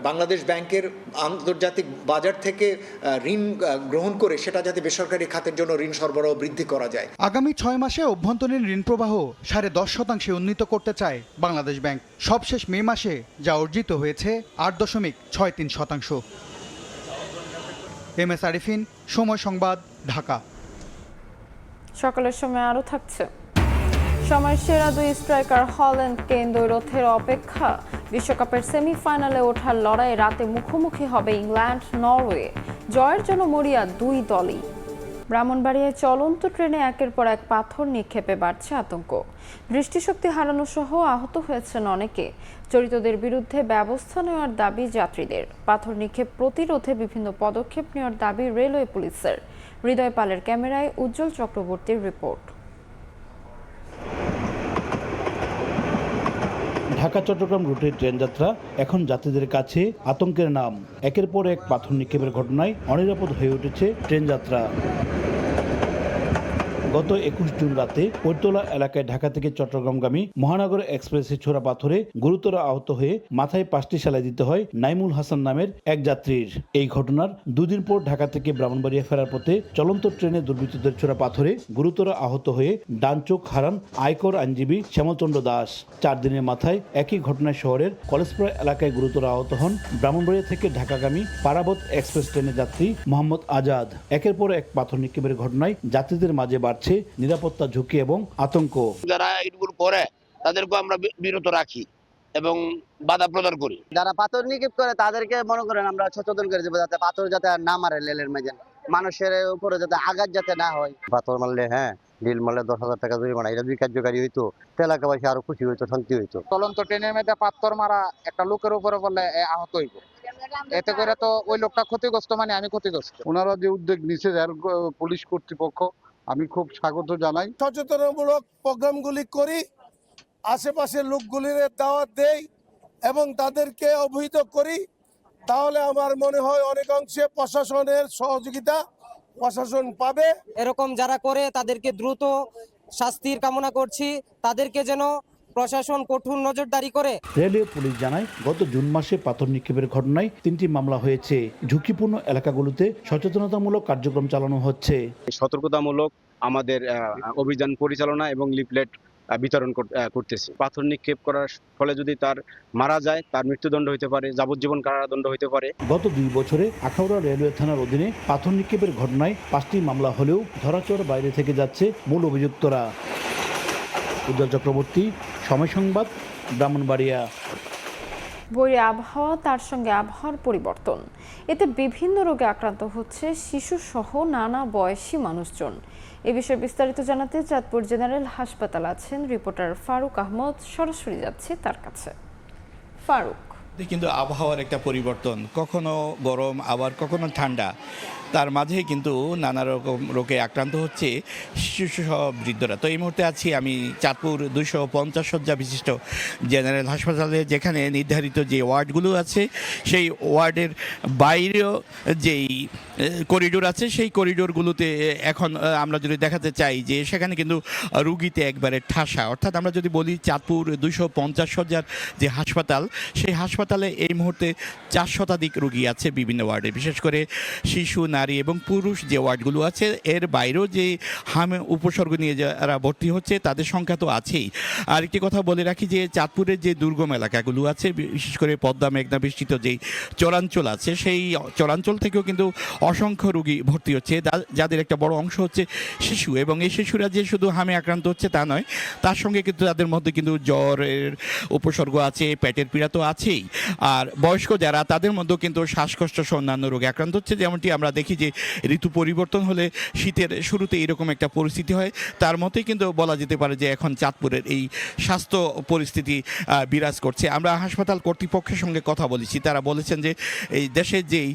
[SPEAKER 2] বাংলাদেশ ব্যাংকের আন্তর্জাতিক বাজার থেকে ঋণ গ্রহণ করে সেটা যাতে বেসরকারি খাতের জন্য ঋণ সরবরাহ বৃদ্ধি করা যায়।
[SPEAKER 21] আগামী 6 মাসে অভ্যন্তরীণ ঋণ প্রবাহ 10.5% উন্নীত করতে চায় বাংলাদেশ ব্যাংক। সবশেষ মে মাসে যা অর্জিত হয়েছে 8.63%। MS আরিফিন, সময় সংবাদ, ঢাকা।
[SPEAKER 1] সকালের সময় আরও থাকছে সময়ের সেরা দুই স্ট্রাইকার হল্যান্ড কেইন দ্বৈরথের অপেক্ষা। বিশ্বকাপের সেমিফাইনালে ওঠার লড়াইয়ে রাতে মুখোমুখি হবে ইংল্যান্ড নরওয়ে। জয়ের জন্য মরিয়া দুই দলই। ব্রাহ্মণবাড়িয়ায় চলন্ত ট্রেনে একের পর এক পাথর নিক্ষেপে বাড়ছে আতঙ্ক। দৃষ্টিশক্তি হারানো সহ আহত হয়েছেন অনেকে। জড়িতদের বিরুদ্ধে ব্যবস্থা নেওয়ার দাবি যাত্রীদের। পাথর নিক্ষেপ প্রতিরোধে বিভিন্ন পদক্ষেপ নেওয়ার দাবি রেলওয়ে পুলিশের। হৃদয় পালের ক্যামেরায় উজ্জ্বল চক্রবর্তীর রিপোর্ট।
[SPEAKER 3] ঢাকা চট্টগ্রাম রুটে ট্রেন যাত্রা এখন যাত্রীদের কাছে আতঙ্কের নাম। একের পর এক পাথর নিক্ষেপের ঘটনায় অনিরাপদ হয়ে উঠেছে ট্রেন যাত্রা। গত 21 জুন রাতে পৈরতলা এলাকায় ঢাকা থেকে চট্টগ্রামগামী মহানগর এক্সপ্রেসে ছোড়া পাথরে গুরুতর আহত হয়ে মাথায় 5টি সেলাই দিতে হয় নাইমুল হাসান নামের এক যাত্রীর। এই ঘটনার দুদিন পর ঢাকা থেকে ব্রাহ্মণবাড়িয়া ফেরার পথে চলন্ত ট্রেনে দুর্বৃত্তদের ছোড়া পাথরে গুরুতর আহত হয়ে ডান চোখ হারান আয়কর আইনজীবী শ্যামলচন্দ্র দাস। 4 দিনের মাথায় একই ঘটনায় শহরের কলেজপাড়া এলাকায় গুরুতর আহত হন ব্রাহ্মণবাড়িয়া থেকে ঢাকাগামী পারাবত এক্সপ্রেস ট্রেনের যাত্রী মোহাম্মদ আজাদ। একের পর এক পাথর নিক্ষেপের ঘটনায় যাত্রীদের মাঝে বাড়ছে নিরাপত্তা ঝুঁকি এবং আতঙ্ক।
[SPEAKER 5] যারা এগুলো করে তাদেরকে আমরা বিরত রাখি এবং বাধা প্রদান করি। যারা পাথর নিক্ষেপ করে তাদেরকে মনে করেন আমরা সচেতন করে দেবো যাতে পাথর যাতে না মারে রেলের মাঝে, মানুষের উপরে যাতে আঘাত যাতে না হয়। পাথর মারলে ডিল মারলে 10,000 টাকা জরিমানা, এটা যদি কার্যকারী হইতো এলাকাবাসী আরো খুশি হইতো, শান্তি হইতো।
[SPEAKER 6] চলন্ত ট্রেনের মধ্যে পাথর মারা একটা লোকের উপরে বললে আহত হইব, এতে করে তো ওই লোকটা ক্ষতিগ্রস্ত, মানে আমি ক্ষতিগ্রস্ত।
[SPEAKER 12] ওনারা যে উদ্যোগ নিচ্ছে পুলিশ কর্তৃপক্ষ, আমি খুব স্বাগত জানাই।
[SPEAKER 22] সচেতনমূলক প্রোগ্রামগুলি করি, আশেপাশের লোকগুলির দাওয়াত দেই এবং তাদেরকে অবহিত করি, তাহলে আমার মনে হয় অনেকাংশে প্রশাসনের সহযোগিতা প্রশাসন পাবে।
[SPEAKER 15] এরকম যারা করে তাদেরকে দ্রুত শাস্তির কামনা করছি, তাদেরকে যেন প্রশাসন কঠোর নজরদারি করে।
[SPEAKER 3] রেলওয়ে পুলিশ জানায় গত জুন মাসে পাথর নিক্ষেপের ঘটনায় 3টি মামলা হয়েছে। ঝুঁকিপূর্ণ এলাকাগুলোতে সচেতনতামূলক কার্যক্রম চালানো হচ্ছে।
[SPEAKER 18] সতর্কতামূলক আমাদের অভিযান পরিচালনা এবং লিফলেট বিতরণ করতেছে। পাথর নিক্ষেপ করার ফলে যদি তার মারা যায় তার মৃত্যুদণ্ড হতে পারে, যাবজ্জীবন কারাদণ্ড হতে পারে।
[SPEAKER 3] গত 2 বছরে আখাউড়া রেলওয়ে থানার অধীনে পাথর নিক্ষেপের ঘটনায় 5টি মামলা হলেও ধরাছোঁয়ার বাইরে থেকে যাচ্ছে মূল অভিযুক্তরা। উজ্জ্বল চক্রবর্তী, সময় সংবাদ, ব্রাহ্মণবাড়িয়া।
[SPEAKER 1] বৈরী আবহাওয়া, তার সঙ্গে আবহাওয়ার পরিবর্তন, এতে বিভিন্ন রোগে আক্রান্ত হচ্ছে শিশু সহ নানা বয়সী মানুষজন। এ বিষয়ে বিস্তারিত জানাতে চাঁদপুর জেনারেল হাসপাতাল আছেন রিপোর্টার ফারুক আহমদ। সরাসরি যাচ্ছে তার কাছে। ফারুক,
[SPEAKER 8] কিন্তু আবহাওয়ার একটা পরিবর্তন, কখনো গরম আবার কখনো ঠান্ডা, তার মাঝে কিন্তু নানা রকম রোগে আক্রান্ত হচ্ছে শিশুসহ বৃদ্ধরা। তো এই মুহূর্তে আছি আমি চাঁদপুর 250 শয্যা বিশিষ্ট জেনারেল হাসপাতালে, যেখানে নির্ধারিত যে ওয়ার্ডগুলো আছে সেই ওয়ার্ডের বাইরেও যেই করিডোর আছে সেই করিডোরগুলোতে এখন আমরা যদি দেখাতে চাই যে সেখানে কিন্তু রুগীতে একবারে ঠাসা। অর্থাৎ আমরা যদি বলি চাঁদপুর 250 শয্যার যে হাসপাতাল, সেই হাসপাতালে এই মুহূর্তে 4 শতাধিক রুগী আছে বিভিন্ন ওয়ার্ডে, বিশেষ করে শিশু, নারী এবং পুরুষ যে ওয়ার্ডগুলো আছে। এর বাইরেও যে উপসর্গ নিয়ে যারা ভর্তি হচ্ছে তাদের সংখ্যা তো আছেই। আর একটি কথা বলে রাখি যে চাঁদপুরের যে দুর্গম এলাকাগুলো আছে, বিশেষ করে পদ্মা মেঘনা বেষ্টিত যেই চরাঞ্চল আছে, সেই চরাঞ্চল থেকেও কিন্তু অসংখ্য রুগী ভর্তি হচ্ছে, যাদের একটা বড় অংশ হচ্ছে শিশু। এবং এই শিশুরা যে শুধু হামে আক্রান্ত হচ্ছে তা নয়, তার সঙ্গে কিন্তু তাদের মধ্যে কিন্তু জ্বরের উপসর্গ আছে, পেটের পীড়া তো আছেই। আর বয়স্ক যারা তাদের মধ্যেও কিন্তু শ্বাসকষ্ট সহ অন্যান্য রোগে আক্রান্ত হচ্ছে। যেমনটি আমরা দেখি যে ঋতু পরিবর্তন হলে শীতের শুরুতে এরকম একটা পরিস্থিতি হয়, তার মতোই কিন্তু বলা যেতে পারে যে এখন চাঁদপুরের এই স্বাস্থ্য পরিস্থিতি বিরাজ করছে। আমরা হাসপাতাল কর্তৃপক্ষের সঙ্গে কথা বলেছি, তারা বলেছেন যে এই দেশের যেই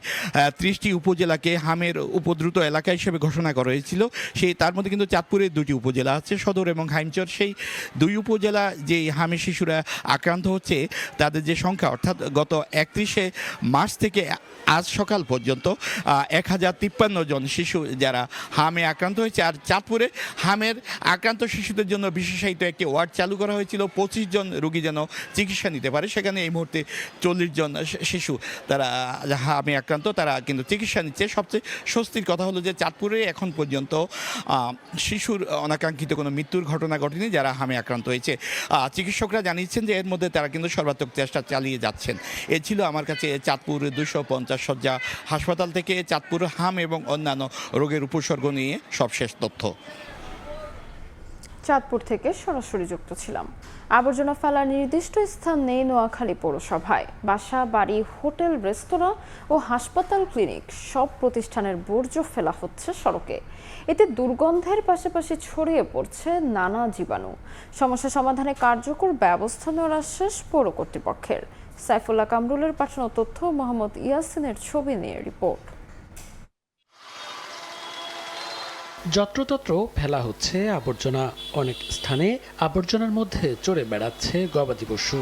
[SPEAKER 8] 30টি উপজেলাকে হামের উপদ্রুত এলাকা হিসেবে ঘোষণা করা হয়েছিল, সেই তার মধ্যে কিন্তু চাঁদপুরের 2টি উপজেলা আছে, সদর এবং হাইমচর। সেই 2 উপজেলা যেই হামের শিশুরা আক্রান্ত হচ্ছে তাদের যে সংখ্যা, অর্থাৎ গত 31শে মার্চ থেকে আজ সকাল পর্যন্ত 1053 জন শিশু যারা হামে আক্রান্ত হয়েছে। আর চাঁদপুরে হামের আক্রান্ত শিশুদের জন্য বিশেষায়িত একটি ওয়ার্ড চালু করা হয়েছিল, 25 জন রোগী যেন চিকিৎসা নিতে পারে। সেখানে এই মুহূর্তে 40 জন শিশু তারা হামে আক্রান্ত, তারা কিন্তু চিকিৎসা নিচ্ছে। সবচেয়ে স্বস্তির কথা হলো যে চাঁদপুরে এখন পর্যন্ত শিশুর অনাকাঙ্ক্ষিত কোনো মৃত্যুর ঘটনা ঘটেনি যারা হামে আক্রান্ত হয়েছে। চিকিৎসকরা জানিয়েছেন যে এর মধ্যে তারা কিন্তু সর্বাত্মক চেষ্টা চালিয়ে যাচ্ছেন। এ ছিল আমার কাছে চাঁদপুর 250 শয্যা হাসপাতাল থেকে চাঁদপুর হাম এবং অন্যান্য রোগের উপসর্গ নিয়ে সবশেষ তথ্য।
[SPEAKER 1] চাঁদপুর থেকে সরাসরি যুক্ত ছিলাম। আবর্জনা ফেলার নির্দিষ্ট স্থান নেই নোয়াখালী পৌরসভায়। বাসা, বাড়ি, হোটেল, রেস্তোরাঁ ও হাসপাতাল, ক্লিনিক সব প্রতিষ্ঠানের বর্জ্য ফেলা হচ্ছে সড়কে। এতে দুর্গন্ধের পাশাপাশি ছড়িয়ে পড়ছে নানা জীবাণু। সমস্যা সমাধানে কার্যকর ব্যবস্থা নেওয়ার আশ্বাস পৌর কর্তৃপক্ষের। সাইফুল্লাহ কামরুলের পাঠানো তথ্য, মোহাম্মদ ইয়াসিনের ছবি নিয়ে রিপোর্ট।
[SPEAKER 4] যত্রতত্র ফেলা হচ্ছে আবর্জনা। অনেক স্থানে আবর্জনার মধ্যে চড়ে বেড়াচ্ছে গবাদি পশু।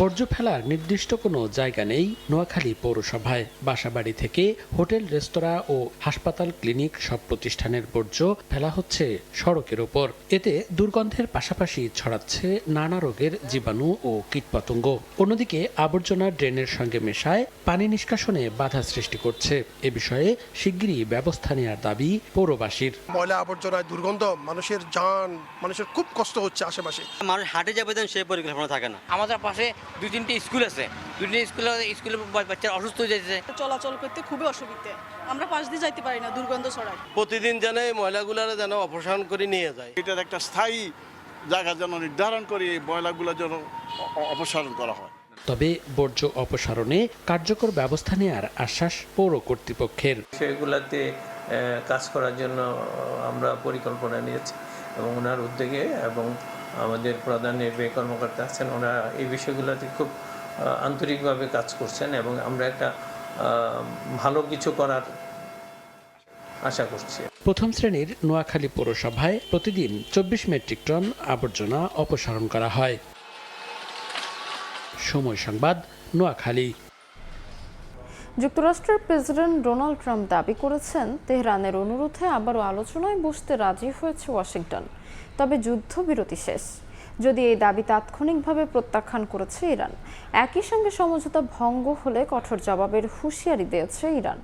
[SPEAKER 4] বর্জ্য ফেলার নির্দিষ্ট কোনো জায়গা নেই নোয়াখালী পৌরসভায়। বাসাবাড়ি থেকে হোটেল, রেস্তোরাঁ ও হাসপাতাল, ক্লিনিক সব প্রতিষ্ঠানের বর্জ্য ফেলা হচ্ছে সড়কের ওপর। এতে দুর্গন্ধের পাশাপাশি ছড়াচ্ছে নানা রোগের জীবাণু ও কীটপতঙ্গ। অন্যদিকে আবর্জনা ড্রেনের সঙ্গে মেশায় পানি নিষ্কাশনে বাধা সৃষ্টি করছে। এ বিষয়ে শিগগিরই ব্যবস্থা নেওয়ার দাবি পৌরবাসীর।
[SPEAKER 7] ময়লা আবর্জনায় দুর্গন্ধ, মানুষের মানুষের খুব কষ্ট হচ্ছে। আশেপাশে
[SPEAKER 9] মানুষ হাটে যাবে সেই পরিকল্পনা থাকে না। আমাদের পাশে 2-3টি স্কুল আছে, 2টি স্কুলে বাচ্চারা অসুস্থ হয়ে যাচ্ছে।
[SPEAKER 10] চলাচল করতে খুবই অসুবিধা, আমরা পাশ দিয়ে যাইতে পারি না, দুর্গন্ধ ছড়ায়।
[SPEAKER 23] প্রতিদিন যেন এই ময়লাগুলো যেন অপসারণ করে নিয়ে যায়।
[SPEAKER 24] এটার একটা স্থায়ী জায়গা যেন নির্ধারণ করে এই ময়লাগুলো যেন অপসারণ করা হয়।
[SPEAKER 4] তবে বর্জ্য অপসারণে কার্যকর ব্যবস্থা নেওয়ার আশ্বাস পৌর কর্তৃপক্ষের।
[SPEAKER 25] সেগুলোতে কাজ করার জন্য আমরা পরিকল্পনা নিয়েছি এবং ওনার উদ্যোগে এবং আমাদের প্রধান নির্বাহী কর্মকর্তা আছেন, ওনারা এই বিষয়গুলোতে খুব আন্তরিকভাবে কাজ করছেন এবং আমরা একটা ভালো কিছু করার আশা করছি।
[SPEAKER 4] প্রথম শ্রেণীর নোয়াখালী পৌরসভায় প্রতিদিন 24 মেট্রিক টন আবর্জনা অপসারণ করা হয়। সময় সংবাদ, নোয়াখালী।
[SPEAKER 1] যুক্তরাষ্ট্রের প্রেসিডেন্ট ডোনাল্ড ট্রাম্প দাবি করেছেন তেহরানের অনুরোধে আবারও আলোচনায় বসতে রাজি হয়েছে ওয়াশিংটন, তবে যুদ্ধবিরতি শেষ। যদি এই দাবি তাৎক্ষণিকভাবে প্রত্যাখ্যান করেছে ইরান। একই সঙ্গে সমঝোতা ভঙ্গ হলে কঠোর জবাবের হুঁশিয়ারি দিয়েছে ইরান।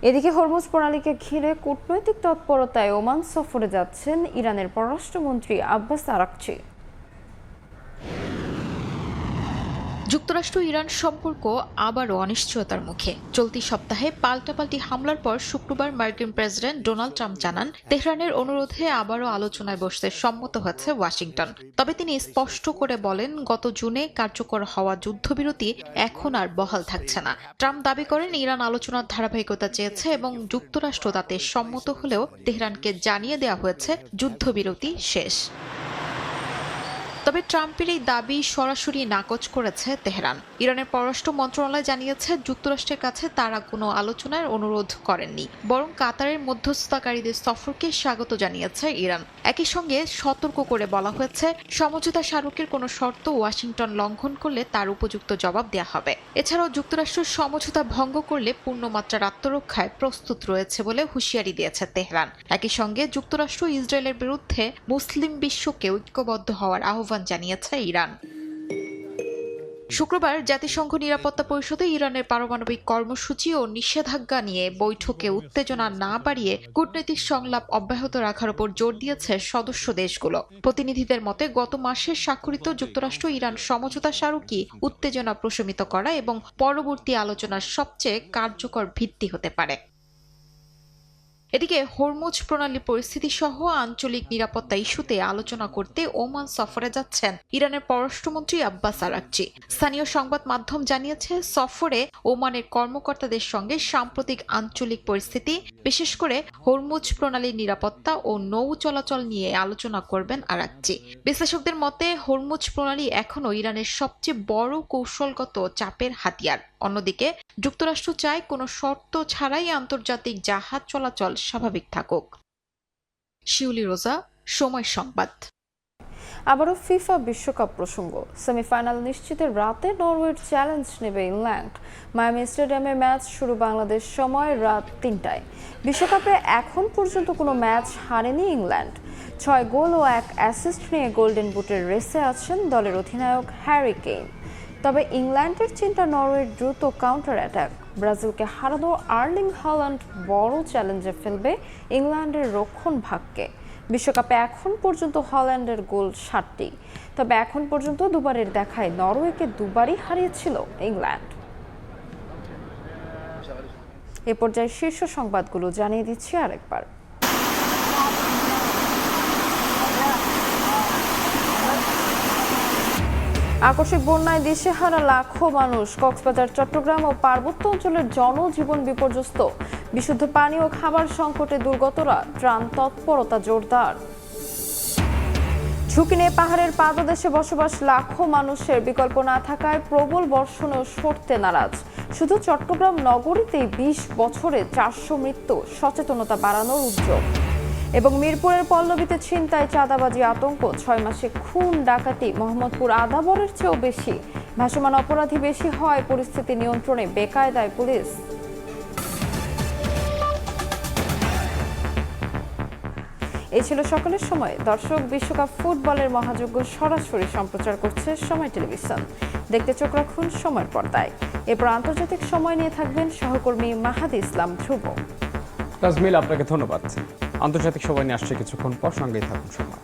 [SPEAKER 1] এদিকে হরমুজ প্রণালীকে ঘিরে কূটনৈতিক তৎপরতায় ওমান সফরে যাচ্ছেন ইরানের পররাষ্ট্রমন্ত্রী আব্বাস আরাকচি।
[SPEAKER 26] যুক্তরাষ্ট্র ইরান সম্পর্ক আবারও অনিশ্চয়তার মুখে। চলতি সপ্তাহে পাল্টাপাল্টি হামলার পর শুক্রবার মার্কিন প্রেসিডেন্ট ডোনাল্ড ট্রাম্প জানান তেহরানের অনুরোধে আবারও আলোচনায় বসতে সম্মত হয়েছে ওয়াশিংটন। তবে তিনি স্পষ্ট করে বলেন গত জুনে কার্যকর হওয়া যুদ্ধবিরতি এখন আর বহাল থাকছে না। ট্রাম্প দাবি করেন ইরান আলোচনার ধারাবাহিকতা চেয়েছে এবং যুক্তরাষ্ট্র তাতে সম্মত হলেও তেহরানকে জানিয়ে দেওয়া হয়েছে যুদ্ধবিরতি শেষ। তবে ট্রাম্পের এই দাবি সরাসরি নাকচ করেছে তেহরান। ইরানের পররাষ্ট্র মন্ত্রণালয় জানিয়েছে যুক্তরাষ্ট্রের কাছে তারা কোনো আলোচনার অনুরোধ করেননি, বরং কাতারের মধ্যস্থতাকারীদের সফরকে স্বাগত জানিয়েছে ইরান। একই সঙ্গে সতর্ক করে বলা হয়েছে সমঝোতা স্মারকের কোনো শর্ত ওয়াশিংটন লঙ্ঘন করলে তার উপযুক্ত জবাব দেওয়া হবে। এছাড়াও যুক্তরাষ্ট্র সমঝোতা ভঙ্গ করলে পূর্ণমাত্রার আত্মরক্ষায় প্রস্তুত রয়েছে বলে হুঁশিয়ারি দিয়েছে তেহরান। একই সঙ্গে যুক্তরাষ্ট্র ইসরায়েলের বিরুদ্ধে মুসলিম বিশ্বকে ঐক্যবদ্ধ হওয়ার আহ্বান জানিয়েছে ইরান। শুক্রবার জাতিসংঘ নিরাপত্তা পরিষদে ইরানের পারমাণবিক কর্মসূচি ও নিষেধাজ্ঞা নিয়ে বৈঠকে উত্তেজনা না বাড়িয়ে কূটনৈতিক সংলাপ অব্যাহত রাখার উপর জোর দিয়েছে সদস্য দেশগুলো। প্রতিনিধিদের মতে গত মাসে স্বাক্ষরিত যুক্তরাষ্ট্র ইরান সমঝোতা স্মারকই উত্তেজনা প্রশমিত করা এবং পরবর্তী আলোচনার সবচেয়ে কার্যকর ভিত্তি হতে পারে। এদিকে হরমুজ প্রণালী পরিস্থিতি সহ আঞ্চলিক নিরাপত্তা ইস্যুতে আলোচনা করতে ওমান সফরে যাচ্ছেন ইরানের পররাষ্ট্রমন্ত্রী আব্বাস আরাকচি। স্থানীয় সংবাদ মাধ্যম জানিয়েছে, সফরে ওমানের কর্মকর্তাদের সঙ্গে সাম্প্রতিক আঞ্চলিক পরিস্থিতি, বিশেষ করে হরমুজ প্রণালীর নিরাপত্তা ও নৌ চলাচল নিয়ে আলোচনা করবেন আরাকচি। বিশ্লেষকদের মতে হরমুজ প্রণালী এখনও ইরানের সবচেয়ে বড় কৌশলগত চাপের হাতিয়ার। অন্যদিকে যুক্তরাষ্ট্র চায় কোনো শর্ত ছাড়াই আন্তর্জাতিক জাহাজ চলাচল স্বাভাবিক থাকুক। শিউলি রোজা, সময় সংবাদ।
[SPEAKER 1] আবারও ফিফা বিশ্বকাপ প্রসঙ্গ। সেমিফাইনাল নিশ্চিতের রাতে নরওয়ের চ্যালেঞ্জ নেবে ইংল্যান্ড। মায়ামি স্টেডিয়ামে ম্যাচ শুরু বাংলাদেশ সময় রাত ৩টায়। বিশ্বকাপে এখন পর্যন্ত কোনো ম্যাচ হারেনি ইংল্যান্ড। 6 গোল ও 1 অ্যাসিস্ট নিয়ে গোল্ডেন বুটের রেসে আছেন দলের অধিনায়ক হ্যারি কেইন। তবে ইংল্যান্ডের চিন্তা নরওয়ের দ্রুত কাউন্টার অ্যাটাক। ব্রাজিলকে হারানো আর্লিং হল্যান্ড বড় চ্যালেঞ্জে ফেলবে ইংল্যান্ডের রক্ষণ ভাগকে। বিশ্বকাপে এখন পর্যন্ত হল্যান্ডের গোল 7টি। তবে এখন পর্যন্ত দুবারের দেখায় নরওয়েকে দুবারই হারিয়েছিল ইংল্যান্ড। এ পর্যায়ে শীর্ষ সংবাদগুলো জানিয়ে দিচ্ছি আরেকবার। আকস্মিক বন্যায় দিশেহারা লাখো মানুষ। কক্সবাজার, চট্টগ্রাম ও পার্বত্য অঞ্চলের জনজীবন বিপর্যস্ত। বিশুদ্ধ পানি ও খাবার সংকটে দুর্গতরা। ত্রাণ তৎপরতা জোরদার। ঝুঁকি নিয়ে পাহাড়ের পাদদেশে বসবাস লাখো মানুষের বিকল্প না থাকায় প্রবল বর্ষণেও সরতে নারাজ। শুধু চট্টগ্রাম নগরীতেই 20 বছরে 400 মৃত্যু। সচেতনতা বাড়ানোর উদ্যোগ। এবং মিরপুরের পল্লবীতে ছিনতাই, চাঁদাবাজি আতঙ্ক। 6 মাসে খুন, ডাকাতি মোহাম্মদপুর আদাবরের চেয়েও বেশি। ভাসমান অপরাধী বেশি হয় পরিস্থিতি নিয়ন্ত্রণে বেকায়দায় পুলিশ। এই ছিল সকালের সময়। দর্শক, বিশ্বকাপ ফুটবলের মহাযজ্ঞ সরাসরি সম্প্রচার করছে সময় টেলিভিশন। দেখতে চোখ রাখুন সময়ের পর্দায়। এরপর আন্তর্জাতিক সময় নিয়ে থাকবেন সহকর্মী মাহাদি ইসলাম ধ্রুব।
[SPEAKER 11] তাজমিল, আপনাকে ধন্যবাদ। আন্তর্জাতিক সময় নিয়ে আসছে কিছুক্ষণ পর, সঙ্গেই থাকুন সময়।